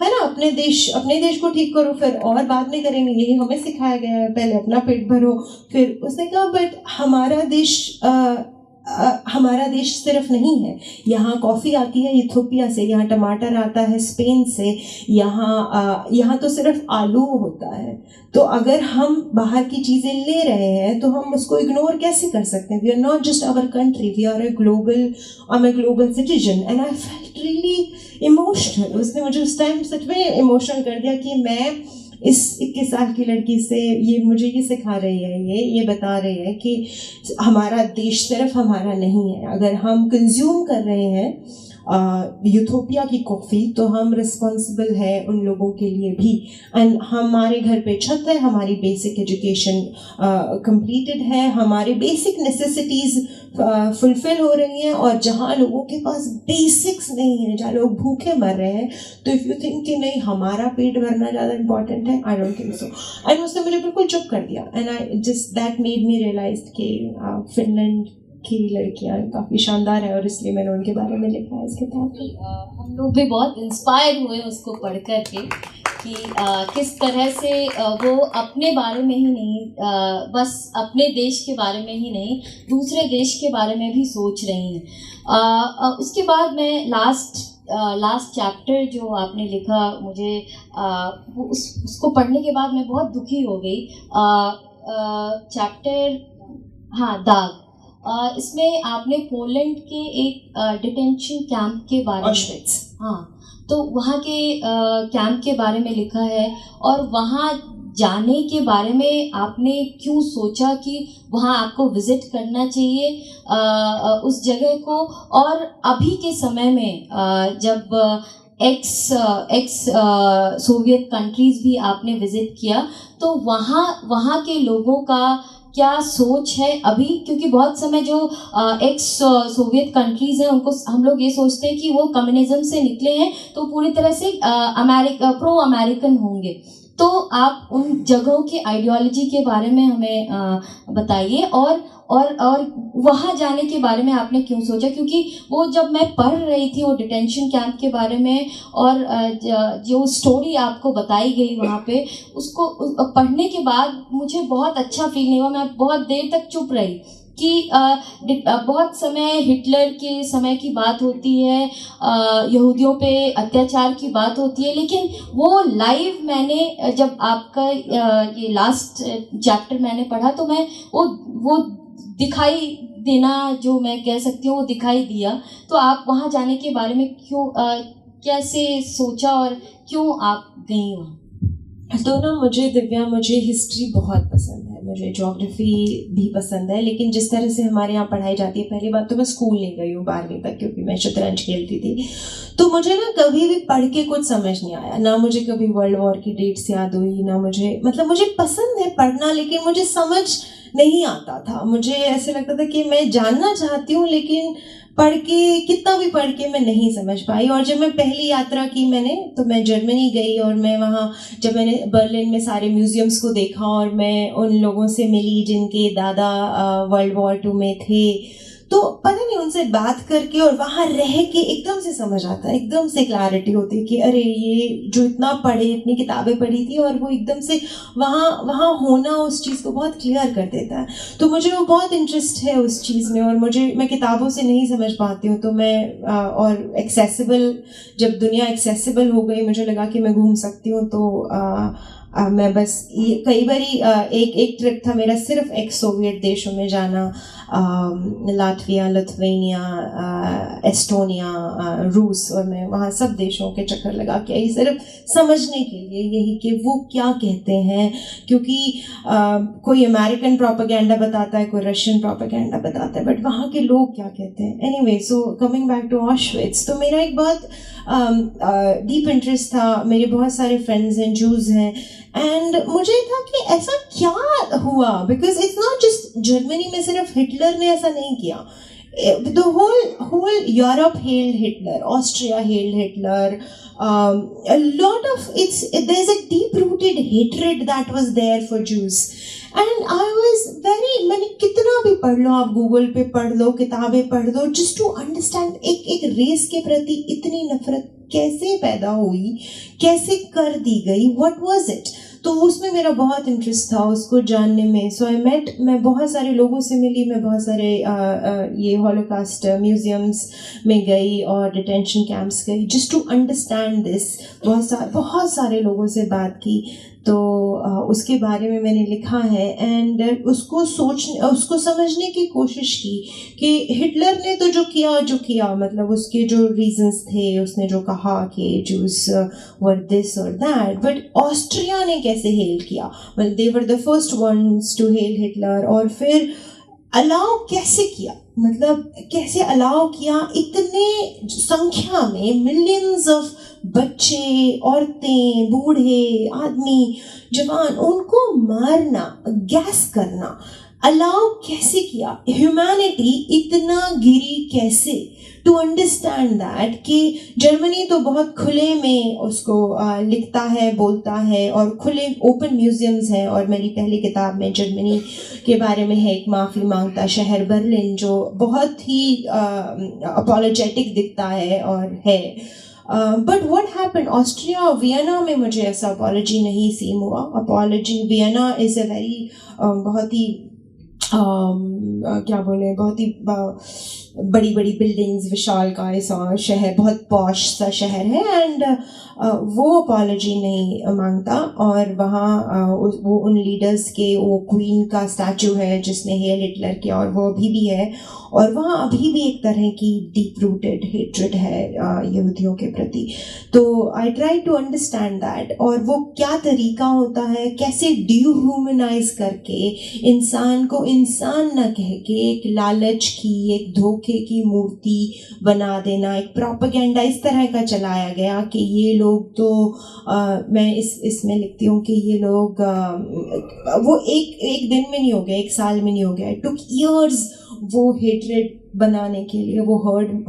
है ना, अपने देश को ठीक करो, फिर और बाद में करेंगे, यही हमें सिखाया गया है, पहले अपना पेट भरो। फिर उसने कहा बट हमारा देश हमारा देश सिर्फ नहीं है, यहाँ कॉफ़ी आती है इथियोपिया से, यहाँ टमाटर आता है स्पेन से, यहाँ तो सिर्फ आलू होता है। तो अगर हम बाहर की चीज़ें ले रहे हैं तो हम उसको इग्नोर कैसे कर सकते हैं? We are not just our country, we are I am global citizen and I felt really emotional. उसने मुझे उस टाइम सच में इमोशनल कर दिया कि मैं इस 21 साल की लड़की से मुझे ये सिखा रही है, ये बता रही है कि हमारा देश सिर्फ हमारा नहीं है। अगर हम कंज्यूम कर रहे हैं यूथोपिया की कॉफ़ी तो हम रिस्पॉन्सिबल है उन लोगों के लिए भी। एंड हमारे घर पे छत है, हमारी बेसिक एजुकेशन कंप्लीटेड है, हमारे बेसिक नेसेसिटीज़ फुलफिल हो रही हैं। और जहाँ लोगों के पास बेसिक्स नहीं है, जहाँ लोग भूखे मर रहे हैं, तो इफ़ यू थिंक कि नहीं हमारा पेट भरना ज़्यादा इम्पॉर्टेंट है, I don't think so. And उसने मुझे बिल्कुल चुप कर दिया। And I just that made me realise कि फिनलैंड की लड़कियाँ काफ़ी शानदार है और इसलिए मैंने उनके बारे में लिखा है इस किताब में। हम लोग भी बहुत इंस्पायर हुए उसको पढ़ कर के कि किस तरह से वो अपने बारे में ही नहीं, बस अपने देश के बारे में ही नहीं, दूसरे देश के बारे में भी सोच रही हैं। उसके बाद मैं लास्ट चैप्टर जो आपने लिखा, मुझे उसको पढ़ने के बाद मैं बहुत दुखी हो गई। चैप्टर दाग, इसमें आपने पोलैंड के एक डिटेंशन कैंप के बारे में, तो वहाँ के कैंप के बारे में लिखा है और वहाँ जाने के बारे में आपने क्यों सोचा कि वहाँ आपको विज़िट करना चाहिए उस जगह को। और अभी के समय में जब एक्स सोवियत कंट्रीज़ भी आपने विज़िट किया, तो वहाँ के लोगों का क्या सोच है अभी? क्योंकि बहुत समय जो एक्स सोवियत कंट्रीज़ हैं उनको हम लोग ये सोचते हैं कि वो कम्युनिज्म से निकले हैं तो पूरी तरह से प्रो अमेरिकन होंगे। तो आप उन जगहों के आइडियोलॉजी के बारे में हमें बताइए और वहाँ जाने के बारे में आपने क्यों सोचा? क्योंकि वो जब मैं पढ़ रही थी वो डिटेंशन कैंप के बारे में और जो स्टोरी आपको बताई गई वहाँ पे, उसको पढ़ने के बाद मुझे बहुत अच्छा फील नहीं हुआ। मैं बहुत देर तक चुप रही कि बहुत समय हिटलर के समय की बात होती है, यहूदियों पे अत्याचार की बात होती है, लेकिन वो लाइव मैंने जब आपका ये लास्ट चैप्टर मैंने पढ़ा तो मैं वो दिखाई देना जो मैं कह सकती हूँ वो दिखाई दिया। तो आप वहाँ जाने के बारे में क्यों कैसे सोचा और क्यों आप गई वहाँ? तो ना मुझे हिस्ट्री बहुत पसंद है, मुझे ज्योग्राफी भी पसंद है, लेकिन जिस तरह से हमारे यहाँ पढ़ाई जाती है, पहली बात तो मैं स्कूल नहीं गई हूँ 12वीं तक क्योंकि मैं शतरंज खेलती थी, तो मुझे ना कभी भी पढ़ के कुछ समझ नहीं आया। ना मुझे कभी वर्ल्ड वॉर की डेट्स याद हुई, ना मुझे पसंद है पढ़ना लेकिन मुझे समझ नहीं आता था। मुझे ऐसे लगता था कि मैं जानना चाहती हूँ लेकिन कितना भी पढ़ के मैं नहीं समझ पाई। और जब मैं पहली यात्रा की तो मैं जर्मनी गई और मैं वहाँ जब मैंने बर्लिन में सारे म्यूजियम्स को देखा और मैं उन लोगों से मिली जिनके दादा वर्ल्ड वॉर 2 में थे, तो पता नहीं उनसे बात करके और वहाँ रह के एकदम से समझ आता है, एकदम से क्लैरिटी होती है कि अरे ये जो इतना पढ़े, इतनी किताबें पढ़ी थी और वो एकदम से वहाँ होना उस चीज़ को बहुत क्लियर कर देता है। तो मुझे वो बहुत इंटरेस्ट है उस चीज़ में और मैं किताबों से नहीं समझ पाती हूँ। तो मैं और एक्सेसिबल, जब दुनिया एक्सेसिबल हो गई, मुझे लगा कि मैं घूम सकती हूँ, तो मैं बस कई बारी एक ट्रिप था मेरा सिर्फ एक्स सोवियत देशों में जाना, लातविया, लिथुआनिया, एस्टोनिया, रूस, और मैं वहाँ सब देशों के चक्कर लगा के आई सिर्फ समझने के लिए यही कि वो क्या कहते हैं। क्योंकि कोई अमेरिकन प्रोपेगेंडा बताता है, कोई रशियन प्रोपेगेंडा बताता है, बट वहाँ के लोग क्या कहते हैं। Anyway, so coming back to Auschwitz, तो मेरा एक बहुत डीप इंटरेस्ट था। मेरे बहुत सारे फ्रेंड्स हैं, जूज हैं, एंड मुझे था कि ऐसा क्या हुआ, because it's not just Germany में सिर्फ हिटलर ने ऐसा नहीं किया, the whole Europe hailed Hitler, Austria hailed Hitler, a lot of there's a deep rooted hatred that was there for Jews, and I was मैंने कितना भी पढ़ लो, आप गूगल पे पढ़ लो, किताबें पढ़ लो, just to understand एक रेस के प्रति इतनी नफरत कैसे पैदा हुई, कैसे कर दी गई, what was it। तो उसमें मेरा बहुत इंटरेस्ट था उसको जानने में. सो मैं बहुत सारे लोगों से मिली, मैं बहुत सारे ये हॉलोकास्ट म्यूजियम्स में गई और डिटेंशन कैंप्स गई जस्ट टू अंडरस्टैंड दिस. बहुत सारे लोगों से बात की, तो उसके बारे में मैंने लिखा है. एंड उसको समझने की कोशिश की कि हिटलर ने तो जो किया मतलब उसके जो रीजंस थे, उसने जो कहा कि जूस वर दिस और दैट, बट ऑस्ट्रिया ने कैसे हेल किया. मतलब they were the first ones to hail Hitler. और फिर अलाउ कैसे किया, मतलब कैसे अलाउ किया इतने संख्या में, मिलियंस ऑफ बच्चे, औरतें, बूढ़े, आदमी, जवान, उनको मारना, गैस करना अलाउ कैसे किया. ह्यूमैनिटी इतना गिरी कैसे. टू अंडरस्टैंड दैट कि जर्मनी तो बहुत खुले में उसको लिखता है, बोलता है, और खुले ओपन म्यूजियम्स हैं. और मेरी पहली किताब में जर्मनी के बारे में है, एक माफ़ी मांगता शहर बर्लिन, जो बहुत ही अपॉलोजेटिक दिखता है और है. But what happened Austria, Vienna में मुझे ऐसा अपॉलॉजी नहीं सीम हुआ. Apology Vienna is a very बहुत ही क्या बोले, बहुत ही बड़ी बड़ी बिल्डिंग्स, विशालकाय सा शहर, बहुत पॉश सा शहर है. एंड वो अपॉलॉजी नहीं मांगता. और वहाँ वो उन लीडर्स के, वो क्वीन का स्टैचू है जिसने हेल हिटलर किया, और वो अभी भी है. और वहाँ अभी भी एक तरह की डीप रूटेड हेट्रेड है यहूदियों के प्रति. तो I try to understand that. और वो क्या तरीका होता है, कैसे डिह्यूमनाइज करके इंसान को इंसान न कह के एक लालच की, एक धोखे की मूर्ति बना देना, एक प्रोपेगेंडा इस तरह का चलाया गया कि ये लोग तो मैं इसमें लिखती हूँ कि ये लोग वो एक दिन में नहीं हो गया, एक साल में नहीं हो गया. इट टुक ईयर्स वो हेट्रेड बनाने के लिए, वो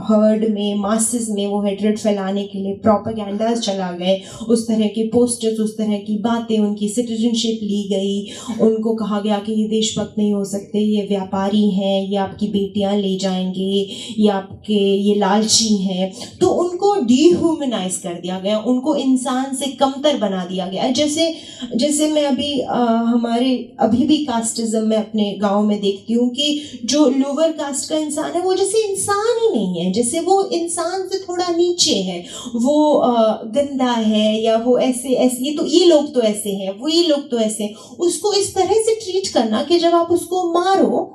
हर्ड में, मासेस में वो हेट्रेड फैलाने के लिए प्रोपेगेंडास चला गए, उस तरह के पोस्टर्स, उस तरह की बातें, उनकी सिटीजनशिप ली गई, उनको कहा गया कि ये देशभक्त नहीं हो सकते, ये व्यापारी हैं, ये आपकी बेटियां ले जाएंगे, ये आपके ये लालची हैं. तो उनको डिह्यूमनाइज कर दिया गया, उनको इंसान से कमतर बना दिया गया. जैसे मैं हमारे अभी भी कास्टिज्म में अपने गाँव में देखती हूँ कि जो लोअर कास्ट का इंसान है वो जैसे इंसान ही नहीं है, जैसे वो इंसान से थोड़ा नीचे है, वो गंदा है, या वो ऐसे ये लोग तो ऐसे हैं, वो ये लोग तो ऐसे हैं. उसको इस तरह से ट्रीट करना कि जब आप उसको मारो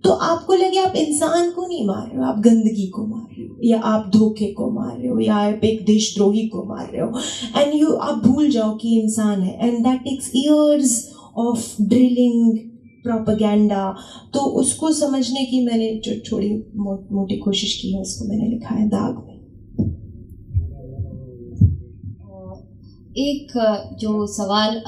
तो आपको लगे आप इंसान को नहीं मार रहे हो, आप गंदगी को मार रहे हो, या आप धोखे को मार रहे हो, या आप एक देशद्रोही को मार रहे हो. एंड आप भूल जाओ कि इंसान है. And that takes years of drilling, propaganda. तो उसको समझने की मैंने जो थोड़ी मोटी कोशिश की है, उसको मैंने लिखा है दाग में. एक जो सवाल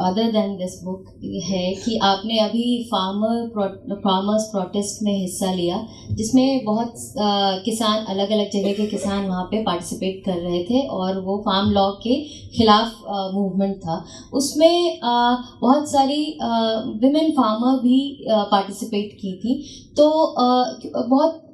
अदर देन दिस बुक है कि आपने अभी फार्मर्स प्रोटेस्ट में हिस्सा लिया, जिसमें बहुत किसान, अलग अलग जगह के किसान वहाँ पे पार्टिसिपेट कर रहे थे, और वो फार्म लॉ के खिलाफ मूवमेंट था. उसमें बहुत सारी विमेन फार्मर भी पार्टिसिपेट की थी. तो बहुत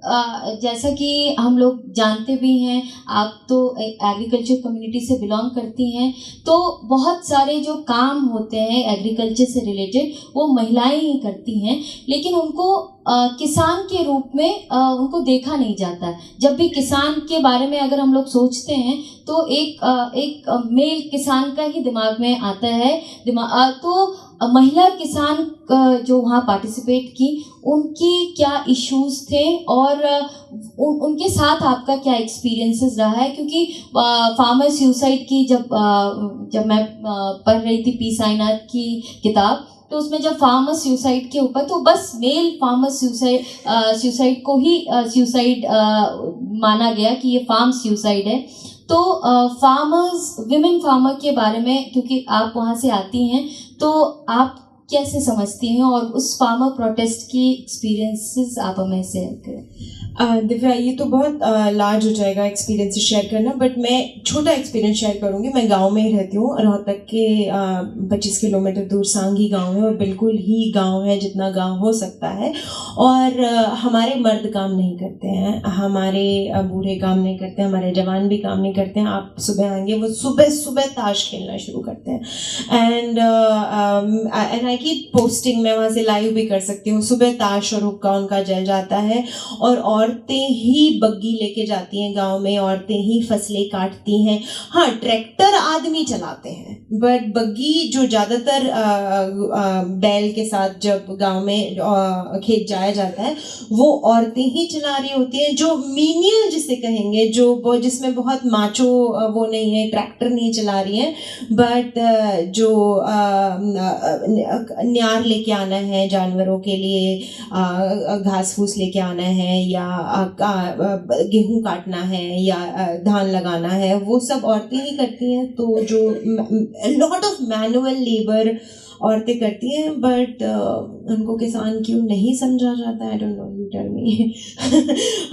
जैसा कि हम लोग जानते भी हैं, आप तो एग्रीकल्चर कम्युनिटी से बिलोंग करती हैं, तो बहुत सारे जो काम होते हैं एग्रीकल्चर से रिलेटेड वो महिलाएं ही करती हैं, लेकिन उनको किसान के रूप में उनको देखा नहीं जाता है. जब भी किसान के बारे में अगर हम लोग सोचते हैं तो एक मेल किसान का ही दिमाग में आता है. तो महिला किसान जो वहाँ पार्टिसिपेट की, उनकी क्या इश्यूज थे, और उनके साथ आपका क्या एक्सपीरियंसेस रहा है. क्योंकि फार्मर सुसाइड की जब मैं पढ़ रही थी पी साईनाथ की किताब, तो उसमें जब फार्मर सुसाइड के ऊपर, तो बस मेल फार्मर सुसाइड को ही सुसाइड माना गया कि ये फार्म सुसाइड है. तो विमेन फार्मर के बारे में, क्योंकि आप वहाँ से आती हैं, तो आप कैसे समझती हैं, और उस फार्मर प्रोटेस्ट की एक्सपीरियंसेस आप हमें शेयर करें। दिव्या, ये तो बहुत लार्ज हो जाएगा एक्सपीरियंस शेयर करना, बट मैं छोटा एक्सपीरियंस शेयर करूँगी। मैं गांव में ही रहती हूँ, रोहतक के 25 किलोमीटर दूर सांगी गांव है, और बिल्कुल ही गांव है जितना गांव हो सकता है। और हमारे मर्द काम नहीं करते हैं, हमारे बूढ़े काम नहीं करते हैं, हमारे जवान भी काम नहीं करते हैं। आप सुबह आएंगे, वो सुबह सुबह ताश खेलना शुरू करते हैं। एंड आई कीप पोस्टिंग, मैं वहाँ से लाइव भी कर सकती हूँ। सुबह ताश और हुक्का उनका जल जाता है, और औरतें ही बग्गी लेके जाती हैं गांव में, औरतें ही फसलें काटती हैं। हाँ, ट्रैक्टर आदमी चलाते हैं, बट बग्गी जो ज़्यादातर बैल के साथ जब गांव में खेत जाया जाता है, वो औरतें ही चला रही होती हैं। जो मीनियल जिसे कहेंगे, जो जिसमें बहुत माचो वो नहीं है, ट्रैक्टर नहीं चला रही हैं, बट जो न्यार लेके आना है जानवरों के लिए, घास फूस लेके आना है, या गेहूं काटना है, या धान लगाना है, वो सब औरतें ही करती हैं। तो जो लॉट ऑफ मैनुअल लेबर औरतें करती हैं, बट उनको किसान क्यों नहीं समझा जाता है, I don't know, you tell me.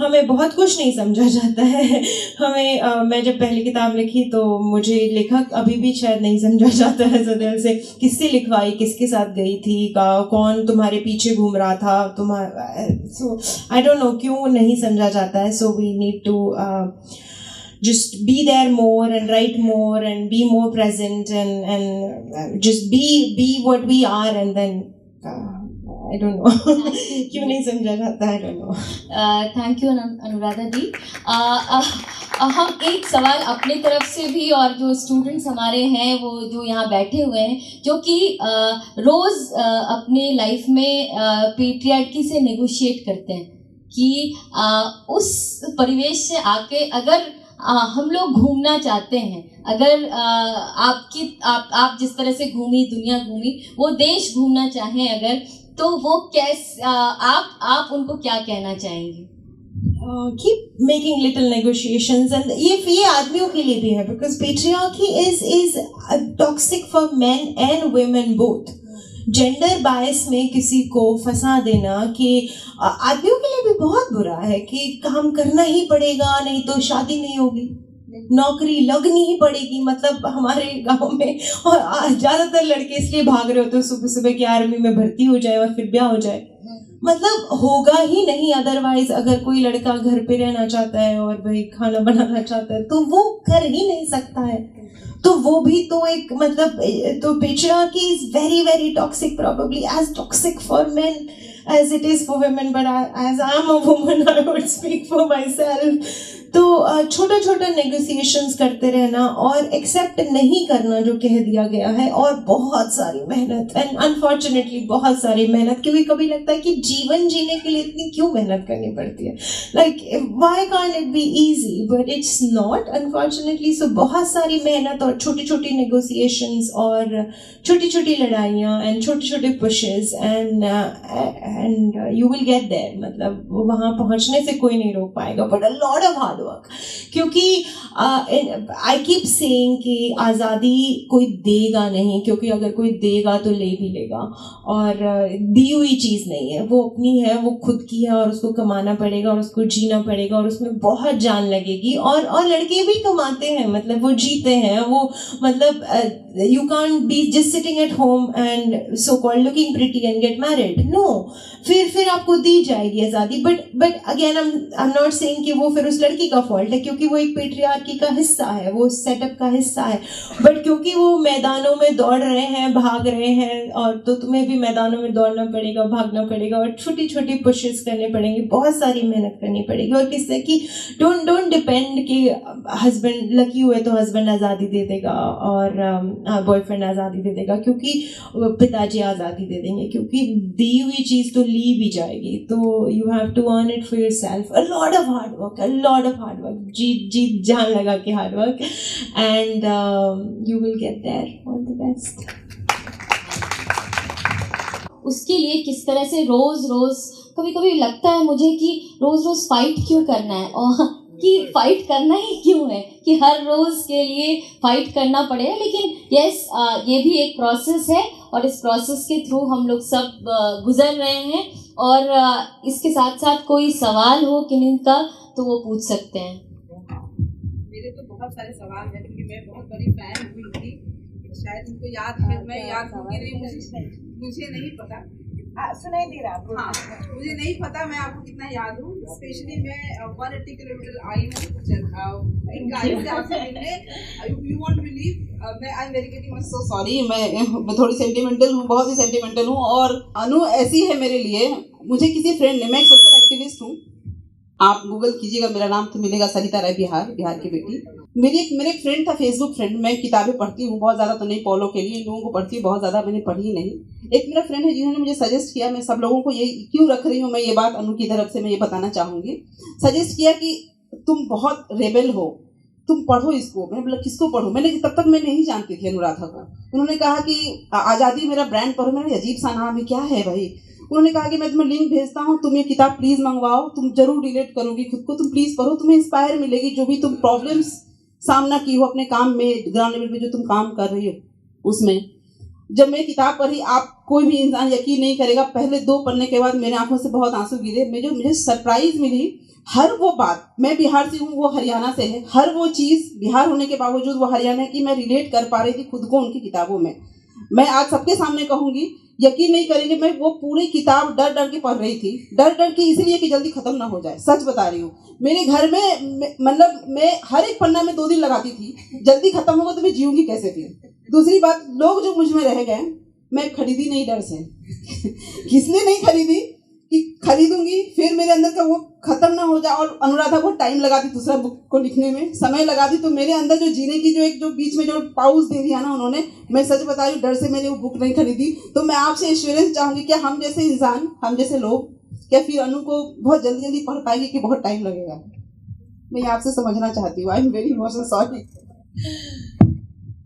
हमें बहुत कुछ नहीं समझा जाता है। हमें मैं जब पहली किताब लिखी तो मुझे लेखक अभी भी शायद नहीं समझा जाता है सदैव से। किससे लिखवाई, किसके साथ गई थी, कौन तुम्हारे पीछे घूम रहा था, तुम्हारा, सो आई डोंट नो क्यों नहीं समझा जाता है। So we need to just be there more and write more and be more present and just be what we are, and then I don't know क्यों नहीं समझा जाता, I don't know। Thank you Anuradha di. हम एक सवाल अपने तरफ से भी, और जो स्टूडेंट्स हमारे हैं वो जो यहाँ बैठे हुए हैं, जो कि रोज़ अपने लाइफ में पेट्रियार्की से नेगोशिएट करते हैं कि उस परिवेश से आके अगर हम लोग घूमना चाहते हैं, अगर आप जिस तरह से घूमी, दुनिया घूमी, वो देश घूमना चाहें अगर, तो वो कैसे आप उनको क्या कहना चाहेंगे? Keep making little negotiations, and ये आदमियों के लिए भी है, because patriarchy is toxic for men and women both। Gender bias में किसी को फंसा देना कि आदमियों के लिए भी बहुत बुरा है कि काम करना ही पड़ेगा, नहीं तो शादी नहीं होगी, नौकरी लगनी ही पड़ेगी। मतलब हमारे गांव में और ज़्यादातर लड़के इसलिए भाग रहे होते हैं सुबह सुबह कि आर्मी में भर्ती हो जाए और फिर ब्याह हो जाए। मतलब होगा ही नहीं अदरवाइज। अगर कोई लड़का घर पे रहना चाहता है और भाई खाना बनाना चाहता है तो वो कर ही नहीं सकता है। तो वो भी तो एक मतलब, तो patriarchy is very very toxic, probably as toxic for men as it is for women, but as I'm a woman I would speak for myself। तो छोटा छोटा नेगोशिएशंस करते रहना और एक्सेप्ट नहीं करना जो कह दिया गया है, और बहुत सारी मेहनत, एंड अनफॉर्चुनेटली बहुत सारी मेहनत, क्योंकि कभी लगता है कि जीवन जीने के लिए इतनी क्यों मेहनत करनी पड़ती है, like why can't it be easy, but it's not unfortunately. So बहुत सारी मेहनत और छोटी छोटी नेगोशिएशंस और छोटी छोटी लड़ाइयाँ एंड छोटे छोटे pushes, and you will get there. मतलब वहाँ पहुँचने से कोई नहीं रोक पाएगा, but a lot of hard work. क्योंकि आई कीप सेइंग कि आज़ादी कोई देगा नहीं, क्योंकि अगर कोई देगा तो ले भी लेगा, और दी हुई चीज़ नहीं है, वो अपनी है, वो खुद की है, और उसको कमाना पड़ेगा और उसको जीना पड़ेगा, और उसमें बहुत जान लगेगी। और लड़के भी कमाते हैं, मतलब वो जीते हैं, वो मतलब you can't be just sitting at home and so called looking pretty and get married, no। फिर आपको दी जाएगी आज़ादी, but again I'm not saying कि वो फिर उस लड़की का फॉल्ट है, क्योंकि वो एक पेट्रियार्की का हिस्सा है, वो सेटअप का हिस्सा है। बट क्योंकि वो मैदानों में दौड़ रहे हैं, भाग रहे हैं, और तो तुम्हें भी मैदानों में दौड़ना पड़ेगा, भागना पड़ेगा, और छोटी छोटी पुशेस करने पड़ेंगे, बहुत सारी मेहनत करनी पड़ेगी। और किससे कि डोंट डिपेंड कि हस्बैंड लकी हुए तो हस्बैंड आज़ादी दे देगा और बॉयफ्रेंड आज़ादी दे देगा, क्योंकि पिताजी आज़ादी दे देंगे, क्योंकि दी हुई चीज़ तो ली भी जाएगी। तो you have to earn it for yourself, a lot of hard work, a lot of hard work, जी जान लगा के hard work, and you will get there. All the best. उसके लिए किस तरह से रोज कभी कभी लगता है मुझे कि रोज फाइट क्यों करना है, और कि फाइट करना ही क्यों है, कि हर रोज़ के लिए फाइट करना पड़ेगा। लेकिन यस, ये भी एक प्रोसेस है और इस प्रोसेस के थ्रू हम लोग सब गुजर रहे हैं। और इसके साथ साथ कोई सवाल हो किन्हीं का तो वो पूछ सकते हैं। मेरे तो बहुत सारे सवाल हैं क्योंकि मैं बहुत बड़ी फैन हुई थी, शायद उनको याद है, मैं याद होंगी नहीं, मुझे नहीं पता, सुनाई दे रहा है। हाँ, मुझे नहीं पता मैं आपको कितना याद हूँ। स्पेशली मैं 180 किलोमीटर आई हूँ एक गाड़ी से आपसे मिलने। यू वोंट बिलीव, मैं I am very getting so sorry, मैं थोड़ी सेंटिमेंटल हूँ, बहुत ही सेंटिमेंटल हूँ। और अनु ऐसी है मेरे लिए, मुझे किसी फ्रेंड ने, मैं एक सोशल एक्टिविस्ट हूँ, आप गूगल कीजिएगा मेरा नाम तो मिलेगा, सरिता राय बिहार की बेटी। मेरे एक फ्रेंड था, फेसबुक फ्रेंड, मैं किताबें पढ़ती हूँ बहुत ज़्यादा, तो नहीं फॉलो के लिए लोगों को पढ़ती हूँ, बहुत ज़्यादा मैंने पढ़ी नहीं। एक मेरा फ्रेंड है जिन्होंने मुझे सजेस्ट किया, मैं सब लोगों को ये क्यों रख रही हूँ, मैं ये बात अनु की तरफ से मैं ये बताना चाहूँगी, सजेस्ट किया कि तुम बहुत रेबेल हो, तुम पढ़ो इसको। मैंने बोला किसको पढ़ो, मैंने तब तक मैं नहीं जानती थी अनुराधा को। उन्होंने कहा कि आज़ादी मेरा ब्रांड पढ़ो। मैंने अजीब सा नाम है, क्या है भाई। उन्होंने कहा कि मैं तुम्हें लिंक भेजता हूँ, तुम ये किताब प्लीज़ मंगवाओ, तुम जरूर रिलेट करोगी खुद को, तुम प्लीज़ पढ़ो, तुम्हें इंस्पायर मिलेगी। जो भी तुम प्रॉब्लम्स सामना की हो अपने काम में, ग्राउंड लेवल पे जो तुम काम कर रही हो उसमें। जब मैं किताब पढ़ी, आप कोई भी इंसान यकीन नहीं करेगा, पहले 2 पन्ने के बाद मेरे आंखों से बहुत आंसू गिरे। मुझे सरप्राइज मिली, हर वो बात, मैं बिहार से हूँ, वो हरियाणा से है, हर वो चीज़ बिहार होने के बावजूद वो हरियाणा की, मैं रिलेट कर पा रही थी खुद को उनकी किताबों में। मैं आज सबके सामने कहूँगी, यकीन नहीं करेंगे, मैं वो पूरी किताब डर डर के पढ़ रही थी, डर डर के इसलिए कि जल्दी खत्म ना हो जाए। सच बता रही हूँ, मेरे घर में मतलब मैं हर एक पन्ना में 2 दिन लगाती थी, जल्दी खत्म होगा तो मैं जीऊँगी कैसे फिर। दूसरी बात, लोग जो मुझ में रह गए, मैं खरीदी नहीं डर से इसलिए नहीं खरीदी कि खरीदूंगी फिर मेरे अंदर का वो खत्म ना हो जाए। और अनुराधा को टाइम लगा दी, दूसरा बुक को लिखने में समय लगा दी, तो मेरे अंदर जो जीने की जो बीच में जो पाउज दे दिया ना उन्होंने, मैं सच बता रही हूँ, डर से मैंने वो बुक नहीं खरीदी। तो मैं आपसे एश्योरेंस चाहूँगी, क्या हम जैसे इंसान, हम जैसे लोग, क्या फिर अनु को बहुत जल्दी जल्दी पढ़ पाएगी कि बहुत टाइम लगेगा? मैं आपसे समझना चाहती हूँ। I am very emotional, sorry.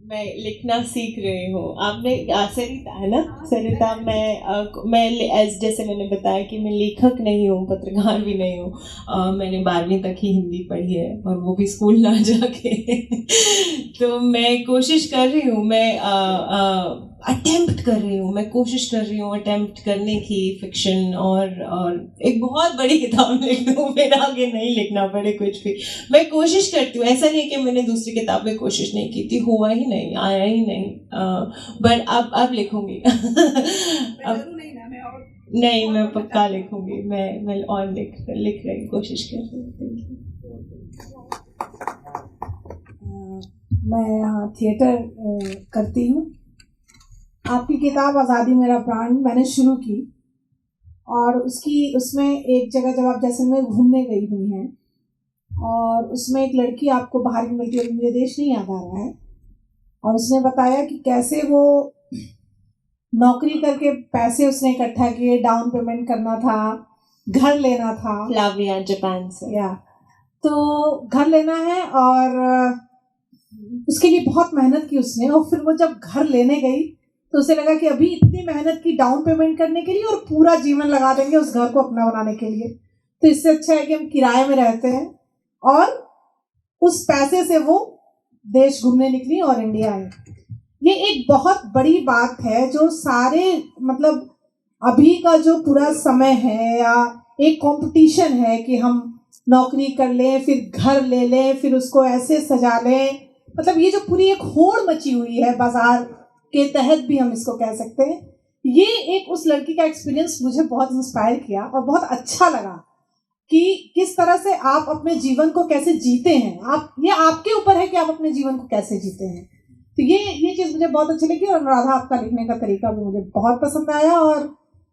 मैं लिखना सीख रही हूँ। आपने सरिता है ना, सरिता, मैं जैसे मैंने बताया कि मैं लेखक नहीं हूँ, पत्रकार भी नहीं हूँ। मैंने 12वीं तक ही हिंदी पढ़ी है और वो भी स्कूल ना जाके तो मैं कोशिश कर रही हूँ, मैं अटेम्प्ट कर रही हूँ, मैं कोशिश कर रही हूँ अटेम्प्ट करने की फिक्शन, और एक बहुत बड़ी किताब लिख दूँ, फिर आगे नहीं लिखना पड़े कुछ भी। मैं कोशिश करती हूँ, ऐसा नहीं कि मैंने दूसरी किताब में कोशिश नहीं की थी, हुआ ही नहीं, आया ही नहीं। बट अब लिखूंगी नहीं, मैं पक्का लिखूंगी, मैं और लिख रही, कोशिश कर रही हूँ। मैं यहाँ थिएटर करती हूँ। आपकी किताब आज़ादी मेरा प्राण मैंने शुरू की, और उसमें एक जगह जब आप जैसलमेर घूमने गई हुई हैं, और उसमें एक लड़की आपको बाहर की मिलती है, मुझे देश नहीं याद आ रहा है, और उसने बताया कि कैसे वो नौकरी करके पैसे उसने इकट्ठा किए, डाउन पेमेंट करना था, घर लेना था, फ्लाविया जापान से, या तो घर लेना है, और उसके लिए बहुत मेहनत की उसने। और फिर वो जब घर लेने गई तो उसे लगा कि अभी इतनी मेहनत की डाउन पेमेंट करने के लिए और पूरा जीवन लगा देंगे उस घर को अपना बनाने के लिए, तो इससे अच्छा है कि हम किराए में रहते हैं। और उस पैसे से वो देश घूमने निकली और इंडिया आई। ये एक बहुत बड़ी बात है, जो सारे मतलब अभी का जो पूरा समय है, या एक कंपटीशन है कि हम नौकरी कर लें, फिर घर ले लें, फिर उसको ऐसे सजा लें, मतलब ये जो पूरी एक होड़ मची हुई है बाजार के तहत भी हम इसको कह सकते हैं। ये एक उस लड़की का एक्सपीरियंस मुझे बहुत इंस्पायर किया और बहुत अच्छा लगा कि किस तरह से आप अपने जीवन को कैसे जीते हैं। ये आपके ऊपर है कि आप अपने जीवन को कैसे जीते हैं। तो ये चीज़ मुझे बहुत अच्छी लगी, और अनुराधा आपका लिखने का तरीका भी मुझे बहुत पसंद आया, और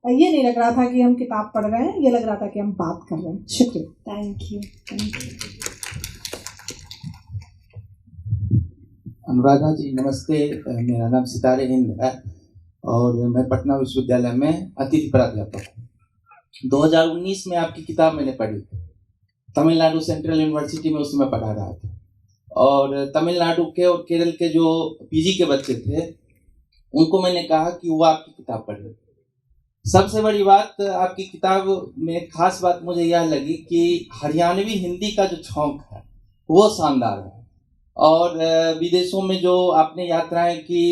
ये नहीं लग रहा था कि हम किताब पढ़ रहे हैं, ये लग रहा था कि हम बात कर रहे हैं। शुक्रिया। Thank you. अनुराधा जी नमस्ते, मेरा नाम सितारे हिंद है और मैं पटना विश्वविद्यालय में अतिथि प्राध्यापक हूँ। 2019 में आपकी किताब मैंने पढ़ी, तमिलनाडु सेंट्रल यूनिवर्सिटी में उसमें पढ़ा रहा था, और तमिलनाडु के और केरल के जो पीजी के बच्चे थे उनको मैंने कहा कि वो आपकी किताब पढ़े, सबसे बड़ी बात आपकी किताब में खास बात मुझे यह लगी कि हरियाणवी हिंदी का जो छौंक है वो शानदार है। और विदेशों में जो आपने यात्राएं की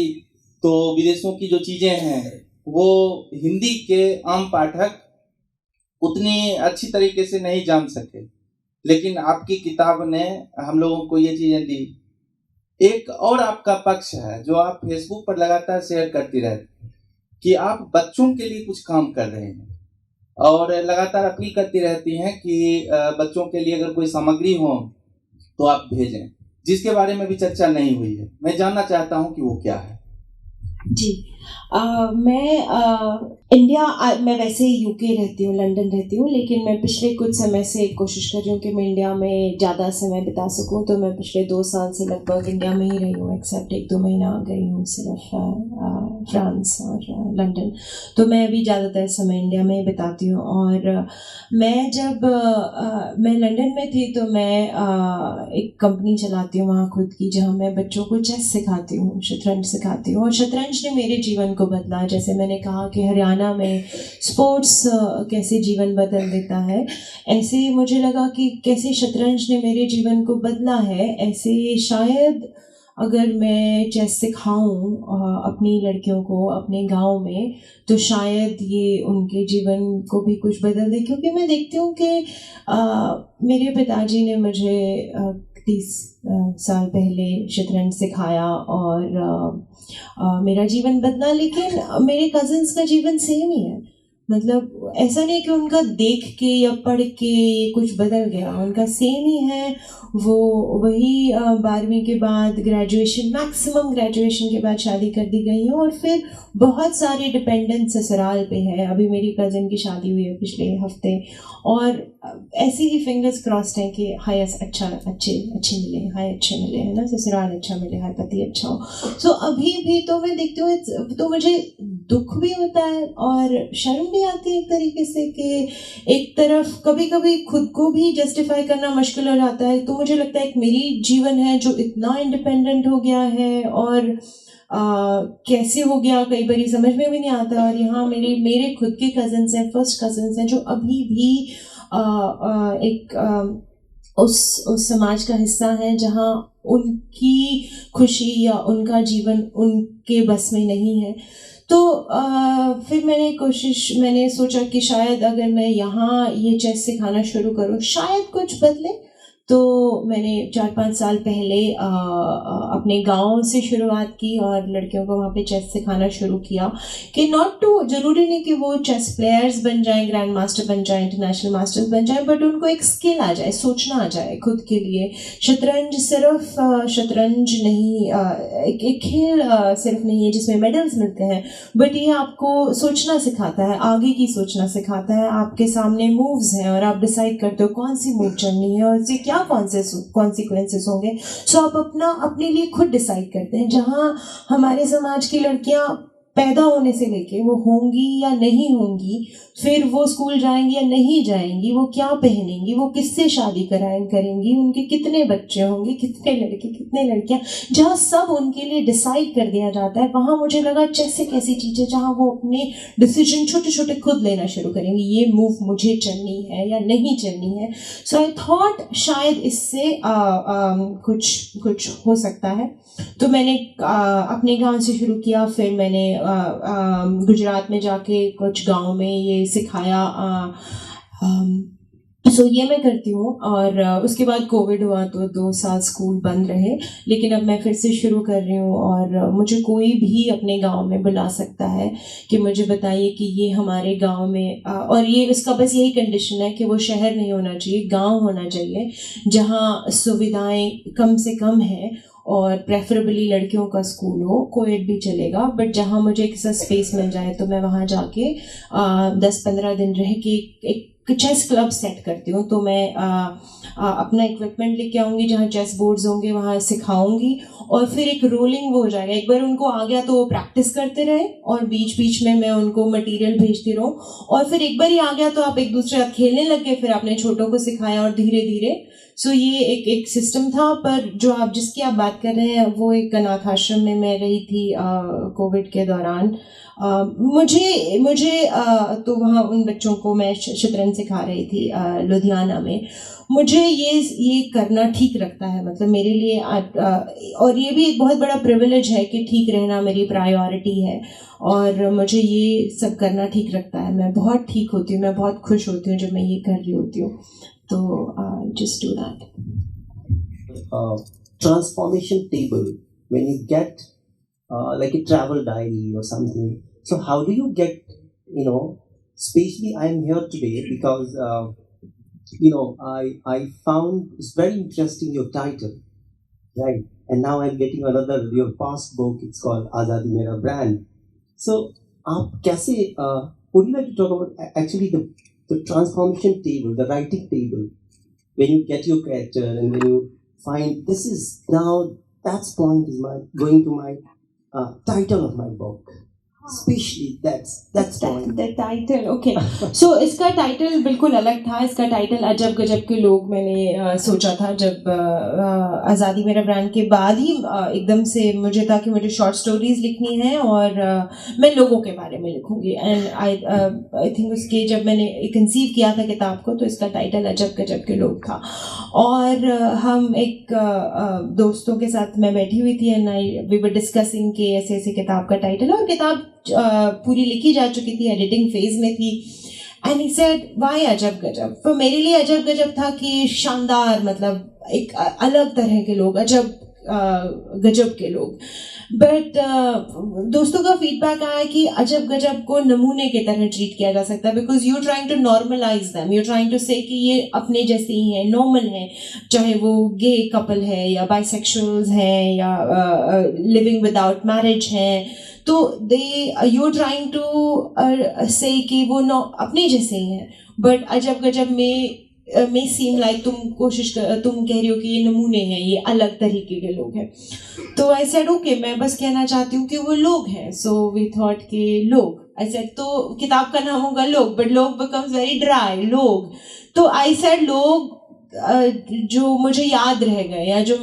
तो विदेशों की जो चीज़ें हैं वो हिंदी के आम पाठक उतनी अच्छी तरीके से नहीं जान सके, लेकिन आपकी किताब ने हम लोगों को ये चीज़ें दी। एक और आपका पक्ष है जो आप फेसबुक पर लगातार शेयर करती रहती हैं कि आप बच्चों के लिए कुछ काम कर रहे हैं और लगातार अपील करती रहती हैं कि बच्चों के लिए अगर कोई सामग्री हो तो आप भेजें, जिसके बारे में भी चर्चा नहीं हुई है। मैं जानना चाहता हूं कि वो क्या है। जी मैं इंडिया मैं वैसे यूके रहती हूँ, लंदन रहती हूँ, लेकिन मैं पिछले कुछ समय से कोशिश कर रही हूँ कि मैं इंडिया में ज़्यादा समय बिता सकूँ। तो मैं पिछले 2 साल से लगभग इंडिया में ही रही हूँ, एक्सेप्ट 1-2 महीना गई हूँ सिर्फ फ्रांस और लंदन। तो मैं अभी ज़्यादातर समय इंडिया में ही बिताती हूँ। और मैं जब मैं लंदन में थी तो मैं एक कंपनी चलाती हूँ वहाँ खुद की, जहाँ मैं बच्चों को चेस सिखाती हूँ, शतरंज सिखाती हूँ। और शतरंज ने मेरे जीवन को बदला। जैसे मैंने कहा कि हरियाणा में स्पोर्ट्स कैसे जीवन बदल देता है, ऐसे मुझे लगा कि कैसे शतरंज ने मेरे जीवन को बदला है, ऐसे शायद अगर मैं चेस सिखाऊं अपनी लड़कियों को अपने गांव में तो शायद ये उनके जीवन को भी कुछ बदल दे। क्योंकि मैं देखती हूँ कि मेरे पिताजी ने मुझे 30 साल पहले शतरंज सिखाया और मेरा जीवन बदला, लेकिन मेरे कज़न्स का जीवन सेम ही है। मतलब ऐसा नहीं कि उनका देख के या पढ़ के कुछ बदल गया, उनका सेम ही है। वो वही 12वीं के बाद ग्रेजुएशन, मैक्सिमम ग्रेजुएशन के बाद शादी कर दी गई है और फिर बहुत सारे डिपेंडेंट ससुराल पे है। अभी मेरी कज़न की शादी हुई है पिछले हफ्ते और ऐसे ही फिंगर्स क्रॉस्ड हैं कि हाय अच्छे मिले, हाय अच्छे मिले, है ना, ससुराल अच्छा मिले, हाय पति अच्छा हो। सो अभी भी तो मैं देखती हूँ तो मुझे दुख भी होता है और शर्म भी आती है एक तरीके से कि एक तरफ कभी कभी खुद को भी जस्टिफाई करना मुश्किल हो जाता है। तो मुझे लगता है एक मेरी जीवन है जो इतना इंडिपेंडेंट हो गया है और कैसे हो गया कई बार समझ में भी नहीं आता। और यहाँ मेरे खुद के कज़न्स हैं, फर्स्ट कज़न्स हैं, जो अभी भी उस समाज का हिस्सा है जहाँ उनकी खुशी या उनका जीवन उनके बस में नहीं है। तो फिर मैंने सोचा कि शायद अगर मैं यहाँ ये चेस सिखाना शुरू करूँ शायद कुछ बदले। तो मैंने 4-5 साल पहले अपने गांव से शुरुआत की और लड़कियों को वहाँ पे चेस सिखाना शुरू किया कि ज़रूरी नहीं कि वो चेस प्लेयर्स बन जाएं, ग्रैंड मास्टर बन जाएं, इंटरनेशनल मास्टर्स बन जाएं, बट उनको एक स्किल आ जाए, सोचना आ जाए खुद के लिए। शतरंज सिर्फ शतरंज नहीं, एक खेल सिर्फ नहीं है जिसमें मेडल्स मिलते हैं, बट ये आपको सोचना सिखाता है, आगे की सोचना सिखाता है। आपके सामने मूव्स हैं और आप डिसाइड करते हो कौन सी मूव चलनी है और इससे क्या कॉन्सिक्वेंसेस होंगे। सो आप अपने लिए खुद डिसाइड करते हैं। जहाँ हमारे समाज की लड़कियां पैदा होने से लेके वो होंगी या नहीं होंगी, फिर वो स्कूल जाएंगी या नहीं जाएंगी, वो क्या पहनेंगी, वो किससे शादी करेंगी, उनके कितने बच्चे होंगे, कितने लड़के कितने लड़कियां, जहाँ सब उनके लिए डिसाइड कर दिया जाता है, वहाँ मुझे लगा चेस एक ऐसी चीज़ है जहाँ वो अपने डिसीजन छोटे छोटे खुद लेना शुरू करेंगी, ये मूव मुझे चलनी है या नहीं चलनी है। सो आई थॉट शायद इससे कुछ हो सकता है। तो मैंने अपने गांव से शुरू किया, फिर मैंने गुजरात में जाके कुछ गांव में ये सिखाया। सो ये मैं करती हूँ। और उसके बाद कोविड हुआ तो 2 साल स्कूल बंद रहे, लेकिन अब मैं फिर से शुरू कर रही हूँ। और मुझे कोई भी अपने गांव में बुला सकता है कि मुझे बताइए कि ये हमारे गांव में, और ये इसका बस यही कंडीशन है कि वो शहर नहीं होना चाहिए, गांव होना चाहिए जहाँ सुविधाएं कम से कम है और प्रेफरेबली लड़कियों का स्कूल हो, कोएड भी चलेगा, बट जहाँ मुझे एक स्पेस मिल जाए तो मैं वहाँ जाके 10-15 दिन रह के एक चेस क्लब सेट करती हूँ। तो मैं अपना इक्विपमेंट लेके आऊँगी, जहाँ चेस बोर्ड्स होंगे वहाँ सिखाऊंगी और फिर एक रोलिंग वो हो जाएगा। एक बार उनको आ गया तो वो प्रैक्टिस करते रहे और बीच बीच में मैं उनको मटेरियल भेजती रहूँ, और फिर एक बार ही आ गया तो आप एक दूसरे साथ खेलने लग गए, फिर आपने छोटों को सिखाया और धीरे धीरे। सो ये एक सिस्टम था। पर जो जिसकी आप बात कर रहे हैं वो एक अनाथ आश्रम में मैं रही थी कोविड के दौरान। मुझे तो वहाँ उन बच्चों को मैं शतरंज सिखा रही थी लुधियाना में। मुझे ये करना ठीक लगता है, मतलब मेरे लिए और ये भी एक बहुत बड़ा प्रिविलेज है कि ठीक रहना मेरी प्रायोरिटी है, और मुझे ये सब करना ठीक लगता है। मैं बहुत ठीक होती हूँ, मैं बहुत खुश होती हूँ जब मैं ये कर रही होती हूँ। तो just do that. Transformation table, when you get like a travel diary or something, so how do you get, especially I'm here today because I found it's very interesting your title, right? And now I'm getting your past book, it's called Azadi Mera Brand. So आप कैसे would you like to talk about actually the transformation table, the writing table, when you get your character and when you find this is now that's point is going to my title of my book, especially that's point. The title, okay. So इसका title बिल्कुल अलग था। इसका title अजब गजब के लोग मैंने सोचा था जब आज़ादी मेरा ब्रांड के बाद ही एकदम से मुझे था कि मुझे शॉर्ट स्टोरीज लिखनी है और मैं लोगों के बारे में लिखूंगी। एंड आई थिंक उसके जब मैंने कंसीव किया था किताब को तो इसका टाइटल अजब गजब के लोग था। और हम एक दोस्तों के साथ मैं बैठी हुई थी एंड वी वर डिस्कसिंग कि ऐसे ऐसे किताब का टाइटल, और किताब पूरी लिखी जा चुकी थी, एडिटिंग फेज में थी। एंड ही सेड व्हाई अजब गजब। तो मेरे लिए अजब गजब था कि शानदार, मतलब एक अलग तरह के लोग, अजब गजब के लोग। बट दोस्तों का फीडबैक आया कि अजब गजब को नमूने की तरह ट्रीट किया जा सकता है, because you trying to normalise them, you trying to say कि ये अपने जैसे ही हैं, नॉर्मल हैं, चाहे वो गे कपल है या बाइसेक्सुअल्स हैं या लिविंग विदाउट मैरिज हैं। तो यू ट्राइंग टू से कि वो अपने जैसे ही हैं, बट अजब गजब में सीम लाइक तुम कह रही हो कि ये नमूने हैं, ये अलग तरीके के लोग हैं। तो आई सेड ओके, मैं बस कहना चाहती हूँ कि वो लोग हैं। सो वी थॉट कि लोग, आई सेड तो किताब का नाम होगा लोग, बट लोग बिकम्स वेरी ड्राई, लोग। तो आई सेड लोग जो मुझे याद रह गए, या जो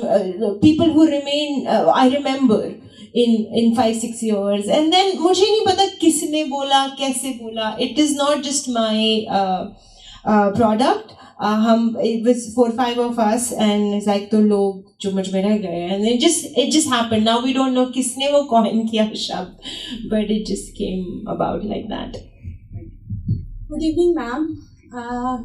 people who remain I remember in 5-6 years, and then मुझे नहीं पता किसने बोला, कैसे बोला। It is not just my product. It was 4-5 of us, and it's like तो लोग जो मुझ में रह गए, and it just happened. Now we don't know किसने वो coin किया शब्द, but it just came about like that. Good evening, ma'am.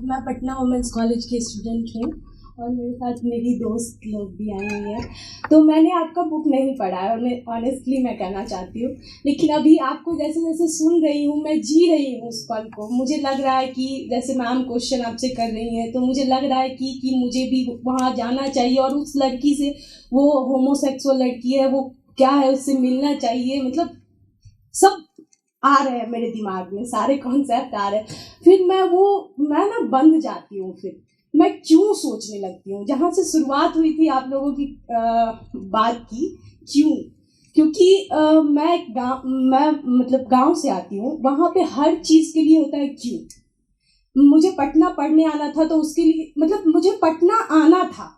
मैं पटना वुमेंस कॉलेज की स्टूडेंट हूँ और मेरे साथ मेरी दोस्त लोग भी आई हुई हैं। तो मैंने आपका बुक नहीं पढ़ा है, और मैं ऑनेस्टली मैं कहना चाहती हूँ, लेकिन अभी आपको जैसे जैसे सुन रही हूँ मैं जी रही हूँ उस पल को। मुझे लग रहा है कि जैसे मैम क्वेश्चन आपसे कर रही हैं, तो मुझे लग रहा है कि मुझे भी वहाँ जाना चाहिए और उस लड़की से, वो होमोसेक्सुअल लड़की है, वो क्या है, उससे मिलना चाहिए। मतलब सब आ रहे हैं मेरे दिमाग में, सारे कॉन्सेप्ट आ रहे हैं। फिर मैं ना बंद जाती हूँ, फिर मैं क्यों सोचने लगती हूँ। जहाँ से शुरुआत हुई थी आप लोगों की बात की, क्योंकि मैं मतलब गांव से आती हूँ, वहाँ पे हर चीज़ के लिए होता है क्यों। मुझे पटना पढ़ने आना था, तो उसके लिए मतलब मुझे पटना आना था।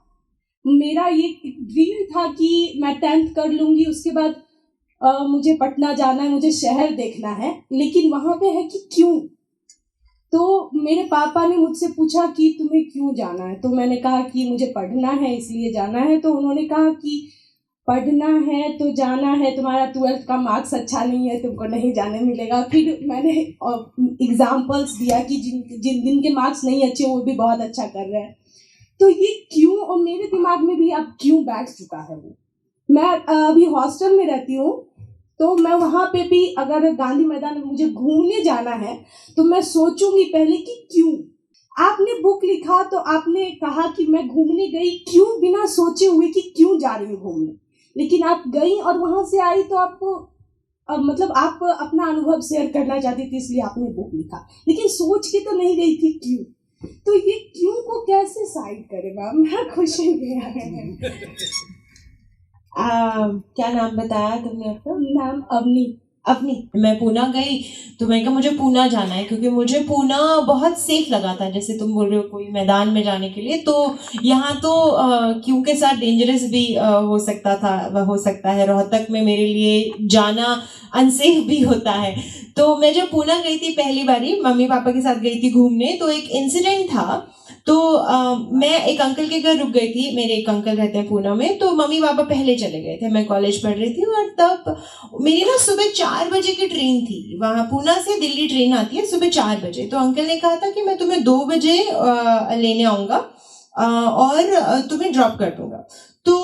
मेरा ये ड्रीम था कि मैं 10th कर लूँगी, उसके बाद मुझे पटना जाना है, मुझे शहर देखना है, लेकिन वहाँ पे है कि क्यों। तो मेरे पापा ने मुझसे पूछा कि तुम्हें क्यों जाना है, तो मैंने कहा कि मुझे पढ़ना है इसलिए जाना है। तो उन्होंने कहा कि पढ़ना है तो जाना है, तुम्हारा 12th का मार्क्स अच्छा नहीं है, तुमको नहीं जाने मिलेगा। फिर मैंने एग्जाम्पल्स दिया कि जिन के मार्क्स नहीं अच्छे वो भी बहुत अच्छा कर रहे हैं। तो ये क्यों, और मेरे दिमाग में भी अब क्यों बैठ चुका है वो। मैं अभी हॉस्टल में रहती हूँ, तो मैं वहाँ पे भी अगर गांधी मैदान में मुझे घूमने जाना है तो मैं सोचूंगी पहले कि क्यों। आपने बुक लिखा तो आपने कहा कि मैं घूमने गई, क्यों, बिना सोचे हुए कि क्यों जा रही हूँ घूमने। लेकिन आप गई और वहाँ से आई तो आपको मतलब आप अपना अनुभव शेयर करना चाहती थी, इसलिए आपने बुक लिखा, लेकिन सोच के तो नहीं गई थी क्यों। तो ये क्यों को कैसे साइड करें मैम, मैं खुश क्या नाम बताया तुमने अपना? मैम अवनी। अपनी मैं पूना गई तो मैं कहा मुझे पूना जाना है, क्योंकि मुझे पूना बहुत सेफ लगा था, जैसे तुम बोल रहे हो कोई मैदान में जाने के लिए, तो यहाँ तो क्यों के साथ डेंजरस भी हो सकता है, रोहतक में मेरे लिए जाना अनसेफ भी होता है। तो मैं जब पूना गई थी पहली बारी, मम्मी पापा के साथ गई थी घूमने, तो एक इंसिडेंट था। तो मैं एक अंकल के घर रुक गई थी, मेरे एक अंकल रहते हैं पूना में, तो मम्मी पापा पहले चले गए थे, मैं कॉलेज पढ़ रही थी, और तब मेरी ना सुबह 4 बजे की ट्रेन थी, वहाँ पूना से दिल्ली ट्रेन आती है सुबह 4 बजे। तो अंकल ने कहा था कि मैं तुम्हें 2 बजे लेने आऊँगा और तुम्हें ड्रॉप कर दूँगा। तो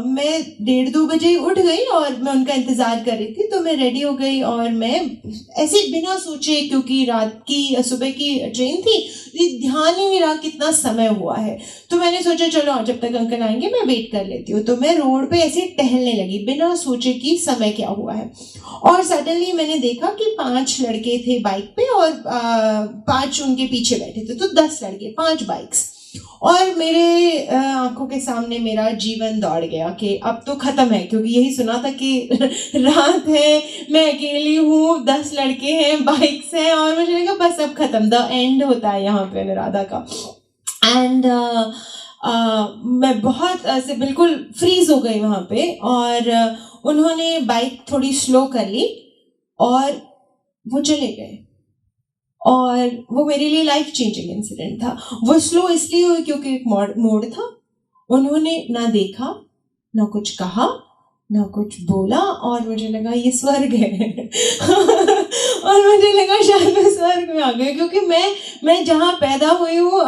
मैं 1:30-2 बजे उठ गई और मैं उनका इंतज़ार कर रही थी। तो मैं रेडी हो गई और मैं ऐसे बिना सोचे, क्योंकि सुबह की ट्रेन थी, ध्यान ही नहीं रहा कितना समय हुआ है, तो मैंने सोचा चलो जब तक अंकल आएंगे मैं वेट कर लेती हूँ। तो मैं रोड पे ऐसे टहलने लगी बिना सोचे कि समय क्या हुआ है, और सडनली मैंने देखा कि 5 लड़के थे बाइक पे और 5 उनके पीछे बैठे थे, तो 10 लड़के 5 बाइक्स, और मेरे आंखों के सामने मेरा जीवन दौड़ गया कि अब तो खत्म है, क्योंकि यही सुना था कि रात है, मैं अकेली हूँ, 10 लड़के हैं, बाइक्स हैं, और मुझे लगा बस अब खत्म, द एंड होता है यहाँ पे अनुराधा का। एंड मैं बहुत ऐसे बिल्कुल फ्रीज हो गई वहाँ पे, और उन्होंने बाइक थोड़ी स्लो कर ली और वो चले गए, और वो मेरे लिए लाइफ चेंजिंग इंसिडेंट था। वो स्लो इसलिए हुई क्योंकि एक मोड़ था, उन्होंने ना देखा, ना कुछ कहा, ना कुछ बोला, और मुझे लगा ये स्वर्ग है और मुझे लगा शायद मैं स्वर्ग में आ गई, क्योंकि मैं जहाँ पैदा हुई हूँ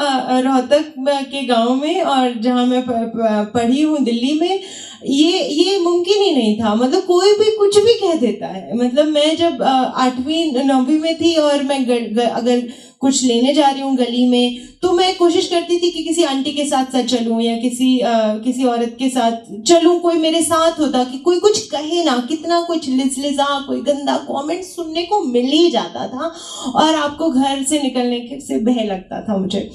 रोहतक के गांव में, और जहाँ मैं पढ़ी हूँ दिल्ली में, ये मुमकिन ही नहीं था। मतलब कोई भी कुछ भी कह देता है। मतलब मैं जब 8वीं 9वीं में थी और मैं अगर कुछ लेने जा रही हूँ गली में, तो मैं कोशिश करती थी कि किसी आंटी के साथ चलूँ या किसी औरत के साथ चलूँ, कोई मेरे साथ होता कि कोई कुछ कहे ना, कितना कुछ लिजा कोई गंदा कमेंट सुनने को मिल ही जाता था, और आपको घर से निकलने से भय लगता था मुझे।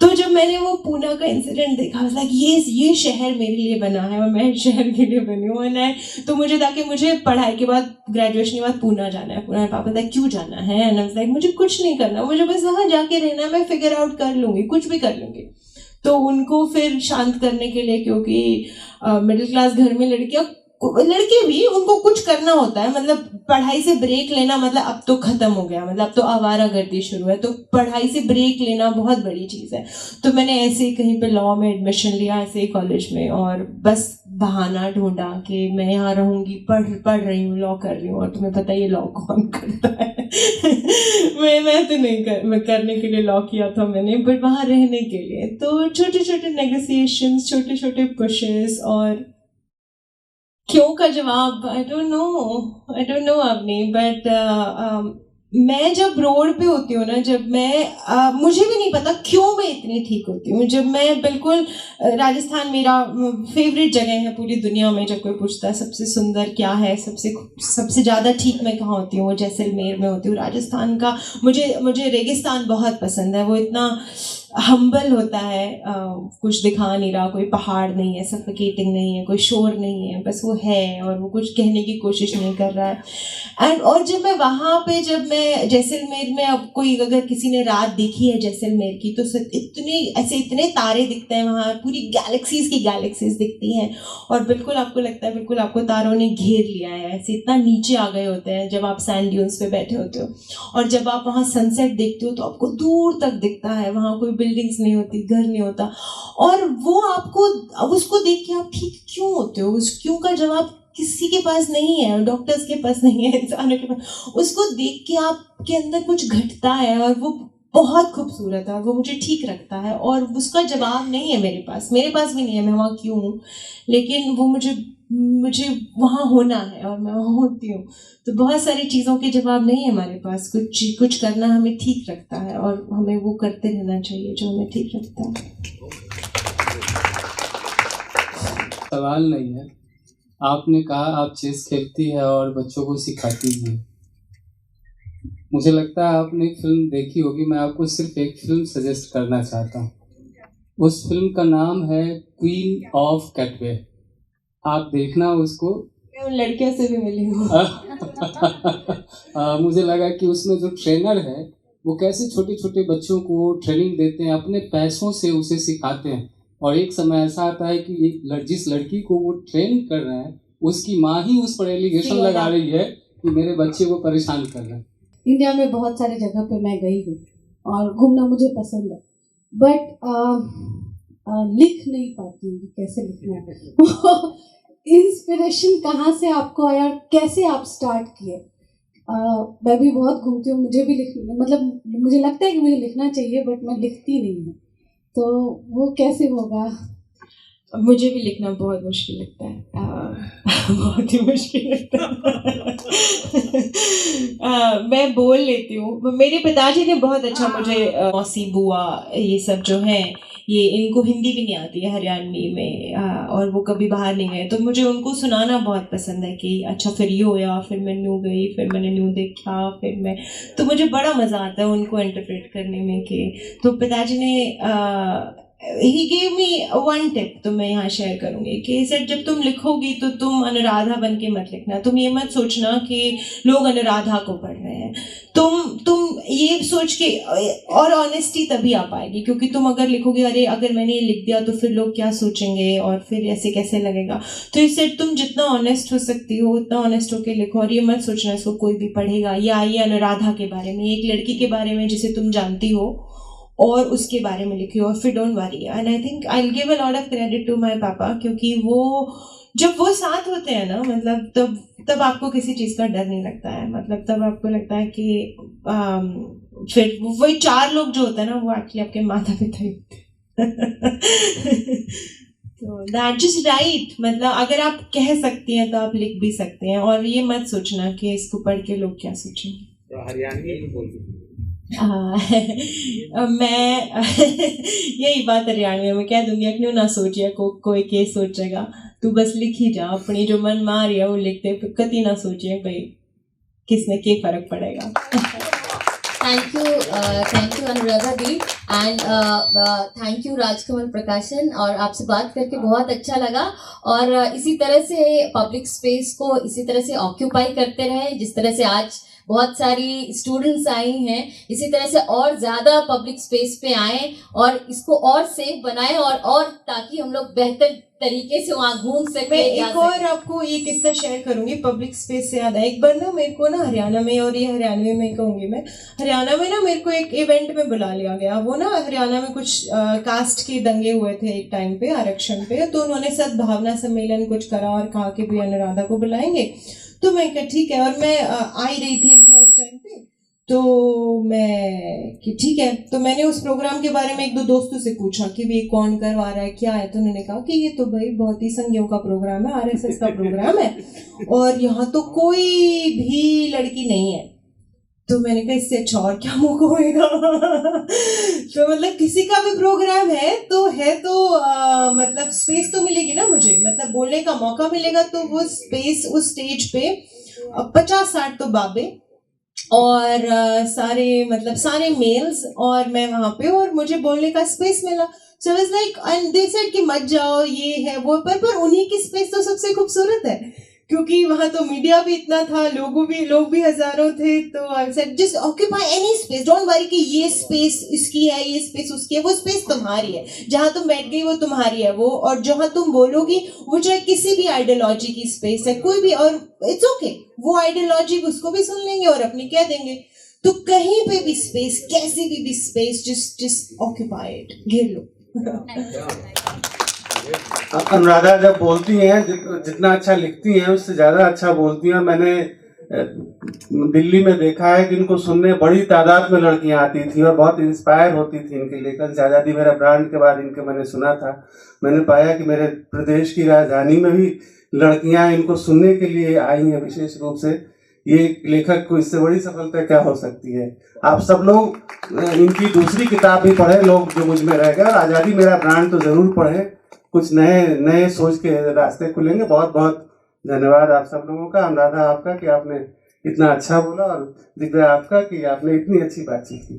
तो जब मैंने वो पूना का इंसिडेंट देखा, लाइक ये शहर मेरे लिए बना है और मैं शहर के लिए बनी हूँ। तो मुझे था कि मुझे पढ़ाई के बाद, ग्रेजुएशन के बाद पूना जाना है। पूना पापा था क्यों जाना है, एंड आई वाज लाइक मुझे कुछ नहीं करना, मुझे बस वहाँ जाके रहना है, मैं फिगर आउट कर लूँगी, कुछ भी कर लूँगी। तो उनको फिर शांत करने के लिए, क्योंकि मिडिल क्लास घर में लड़के भी उनको कुछ करना होता है, मतलब पढ़ाई से ब्रेक लेना, मतलब अब तो खत्म हो गया, मतलब अब तो आवारागर्दी शुरू है, तो पढ़ाई से ब्रेक लेना बहुत बड़ी चीज़ है। तो मैंने ऐसे ही कहीं पे लॉ में एडमिशन लिया, ऐसे ही कॉलेज में, और बस बहाना ढूंढा कि मैं यहाँ रहूँगी, पढ़ रही हूँ, लॉ कर रही हूँ, और तुम्हें पता है ये लॉ कौन करता है मैं तो नहीं मैं करने के लिए लॉ किया था मैंने, बट वहाँ रहने के लिए। तो छोटे छोटे नेगोशिएशंस, छोटे छोटे पुशेस, और क्यों का जवाब I don't know Avani, but मैं जब रोड पे होती हूँ ना, जब मैं मुझे भी नहीं पता क्यों मैं इतनी ठीक होती हूँ। जब मैं बिल्कुल राजस्थान मेरा फेवरेट जगह है पूरी दुनिया में। जब कोई पूछता है सबसे सुंदर क्या है, सबसे ज़्यादा ठीक मैं कहाँ होती हूँ, वो जैसलमेर में होती हूँ। राजस्थान का मुझे रेगिस्तान बहुत पसंद है, वो इतना हम्बल होता है, कुछ दिखा नहीं रहा, कोई पहाड़ नहीं है, सफोकेटिंग नहीं है, कोई शोर नहीं है, बस वो है और वो कुछ कहने की कोशिश नहीं कर रहा है। और जब मैं वहाँ पे, जब मैं जैसलमेर में, अब कोई अगर किसी ने रात देखी है जैसलमेर की, तो इतने तारे दिखते हैं वहाँ, पूरी गैलेक्सीज दिखती हैं, और बिल्कुल आपको लगता है बिल्कुल आपको तारों ने घेर लिया है, ऐसे इतना नीचे आ गए होते हैं जब आप सैंड ड्यून्स पे बैठे होते हो। और जब आप वहाँ सनसेट देखते हो तो आपको दूर तक दिखता है, वहाँ कोई बिल्डिंग्स नहीं होती, घर नहीं होता, और वो आपको, अब उसको देख के आप ठीक क्यों होते हो, उस क्यों का जवाब किसी के पास नहीं है, डॉक्टर्स के पास नहीं है, इंसानों के पास। उसको देख के आपके अंदर कुछ घटता है, और वो बहुत खूबसूरत है, और वो मुझे ठीक रखता है, और उसका जवाब नहीं है मेरे पास भी नहीं है, मैं वहाँ क्यों हूँ, लेकिन वो मुझे वहाँ होना है, और मैं वहाँ होती हूँ। तो बहुत सारी चीज़ों के जवाब नहीं है हमारे पास, कुछ करना हमें ठीक रखता है, और हमें वो करते रहना चाहिए जो हमें ठीक रखता है। सवाल नहीं है, आपने कहा आप चेस खेलती है और बच्चों को सिखाती है। मुझे लगता है आपने एक फिल्म देखी होगी, मैं आपको सिर्फ एक फिल्म सजेस्ट करना चाहता हूँ। उस फिल्म का नाम है क्वीन ऑफ कैटवे। आप देखना उसको, उन लड़कियों से भी मिली हूँ। मुझे लगा कि उसमें जो ट्रेनर है वो कैसे छोटे छोटे बच्चों को ट्रेनिंग देते हैं, अपने पैसों से उसे सिखाते हैं, और एक समय ऐसा आता है कि जिस लड़की को वो ट्रेन कर रहे हैं उसकी माँ ही उस पर एलिगेशन लगा रही है कि मेरे बच्चे को परेशान कर रहे हैं। इंडिया में बहुत सारे जगह पे मैं गई हूँ और घूमना मुझे पसंद है, बट लिख नहीं पाती हूँ कैसे लिखना है। इंस्पिरेशन कहाँ से आपको आया, कैसे आप स्टार्ट किए? मैं भी बहुत घूमती हूँ, मुझे भी लिखना, मतलब मुझे लगता है कि मुझे लिखना चाहिए, बट मैं लिखती नहीं हूँ, तो वो कैसे होगा? मुझे भी लिखना बहुत मुश्किल लगता है, बहुत ही मुश्किल लगता है। मैं बोल लेती हूँ। मेरे पिताजी ने बहुत अच्छा मुझे, मौसी बुआ ये सब जो हैं, ये इनको हिंदी भी नहीं आती है हरियाणवी में, और वो कभी बाहर नहीं गए, तो मुझे उनको सुनाना बहुत पसंद है कि अच्छा फिर ये होया, फिर मैं न्यू गई, फिर मैंने न्यू देखा, फिर मैं, तो मुझे बड़ा मज़ा आता है उनको इंटरप्रेट करने में। कि तो पिताजी ने he gave me one tip, तो मैं यहाँ शेयर करूँगी कि सर जब तुम लिखोगी तो तुम अनुराधा बन के मत लिखना। तुम ये मत सोचना कि लोग अनुराधा को पढ़ रहे हैं, तुम ये सोच के, और ऑनेस्टी तभी आ पाएगी, क्योंकि तुम अगर लिखोगे अरे अगर मैंने ये लिख दिया तो फिर लोग क्या सोचेंगे और फिर ऐसे कैसे लगेगा, तो इससे तुम जितना ऑनेस्ट हो सकती हो उतना ऑनेस्ट होकर लिखो। और ये मत सोचना इसको कोई भी पढ़ेगा, या ये अनुराधा के बारे में, एक लड़की के बारे में जिसे तुम जानती हो और उसके बारे में लिखी हो, और फिर don't worry. And I think I will give a lot of credit to my papa, क्योंकि वो जब वो साथ होते हैं ना, मतलब तब आपको किसी चीज़ का डर नहीं लगता है, मतलब तब आपको लगता है कि फिर वही चार लोग जो होते हैं ना, वो एक्चुअली आपके माता पिता ही होते हैं। तो दैट जस्ट राइट, मतलब अगर आप कह सकती हैं तो आप लिख भी सकते हैं, और ये मत सोचना कि इसको पढ़ के लोग क्या सोचेंगे। तो हरियाणवी मैं यही बात हरियाणवी में कह दूंगी, क्यों ना सोचिए कोई के सोचेगा, तू बस लिख ही जा, अपनी जो मन मार है वो लिखते, कति ना सोचिए भाई किसने के फर्क पड़ेगा। Thank you Anuradha the, and thank you Rajkamal प्रकाशन, और आपसे बात करके बहुत अच्छा लगा, और इसी तरह से पब्लिक स्पेस को इसी तरह से ऑक्यूपाई करते रहे, जिस तरह से आज बहुत सारी स्टूडेंट्स आई हैं, इसी तरह से और ज़्यादा पब्लिक स्पेस पे आएँ और इसको और सेफ बनाएं, और ताकि हम लोग बेहतर तरीके से वहाँ घूम सकें। मैं एक और आपको ये किस्सा शेयर करूंगी पब्लिक स्पेस से याद है। एक बार ना मेरे को ना हरियाणा में, और ये हरियाणवी में कहूँगी मैं, हरियाणा में ना मेरे को एक इवेंट में बुला लिया गया। वो ना हरियाणा में कुछ कास्ट के दंगे हुए थे एक टाइम पे, आरक्षण पे, तो उन्होंने सद्भावना सम्मेलन कुछ करा और कहा कि भाई अनुराधा को बुलाएंगे। तो मैं कहा ठीक है, और मैं आई रही थी इंडिया उस टाइम पे, तो मैं कि ठीक है, तो मैंने उस प्रोग्राम के बारे में एक दो दोस्तों से पूछा कि भाई कौन करवा रहा है, क्या है, तो उन्होंने कहा कि ये तो भाई बहुत ही संघियों का प्रोग्राम है, आरएसएस का प्रोग्राम है, और यहाँ तो कोई भी लड़की नहीं है। तो मैंने कहा इससे अच्छा और क्या मौका होएगा। तो मतलब किसी का भी प्रोग्राम है तो मतलब स्पेस तो मिलेगी ना मुझे, मतलब बोलने का मौका मिलेगा, तो वो स्पेस उस स्टेज पे 50-60 तो बाबे और सारे मेल्स, और मैं वहाँ पे, और मुझे बोलने का स्पेस मिला। So was like, and they said कि मत जाओ, ये है वो, पर उन्हीं की स्पेस तो सबसे खूबसूरत है, क्योंकि वहाँ तो मीडिया भी इतना था, लोग भी हजारों थे। तो I said just occupy any space, don't worry कि ये स्पेस इसकी है, ये स्पेस उसकी है, वो स्पेस तुम्हारी है, जहाँ तुम बैठ गई वो तुम्हारी है वो, और जहाँ तुम बोलोगी वो चाहे किसी भी आइडियोलॉजी की स्पेस है, कोई भी, और इट्स ओके, वो आइडियोलॉजी उसको भी सुन लेंगे और अपनी कह देंगे। तो कहीं पे भी स्पेस, कैसी भी स्पेस, जस्ट ऑक्यूपाई इट, घेर लो। अनुराधा जब बोलती हैं, जितना अच्छा लिखती हैं उससे ज़्यादा अच्छा बोलती हैं। मैंने दिल्ली में देखा है कि इनको सुनने बड़ी तादाद में लड़कियां आती थी और बहुत इंस्पायर होती थी इनके लेखन। आज़ादी मेरा ब्रांड के बाद इनके मैंने सुना था, मैंने पाया कि मेरे प्रदेश की राजधानी में भी लड़कियां इनको सुनने के लिए आई हैं विशेष रूप से। ये लेखक को इससे बड़ी सफलता क्या हो सकती है। आप सब लोग इनकी दूसरी किताब भी पढ़ें, लोग जो मुझ में रह गए, और आज़ादी मेरा ब्रांड तो ज़रूर पढ़ें, कुछ नए सोच के रास्ते खुलेंगे। बहुत बहुत धन्यवाद आप सब लोगों का, अनुराधा आपका कि आपने इतना अच्छा बोला, और दिव्या आपका कि आपने इतनी अच्छी बातचीत की।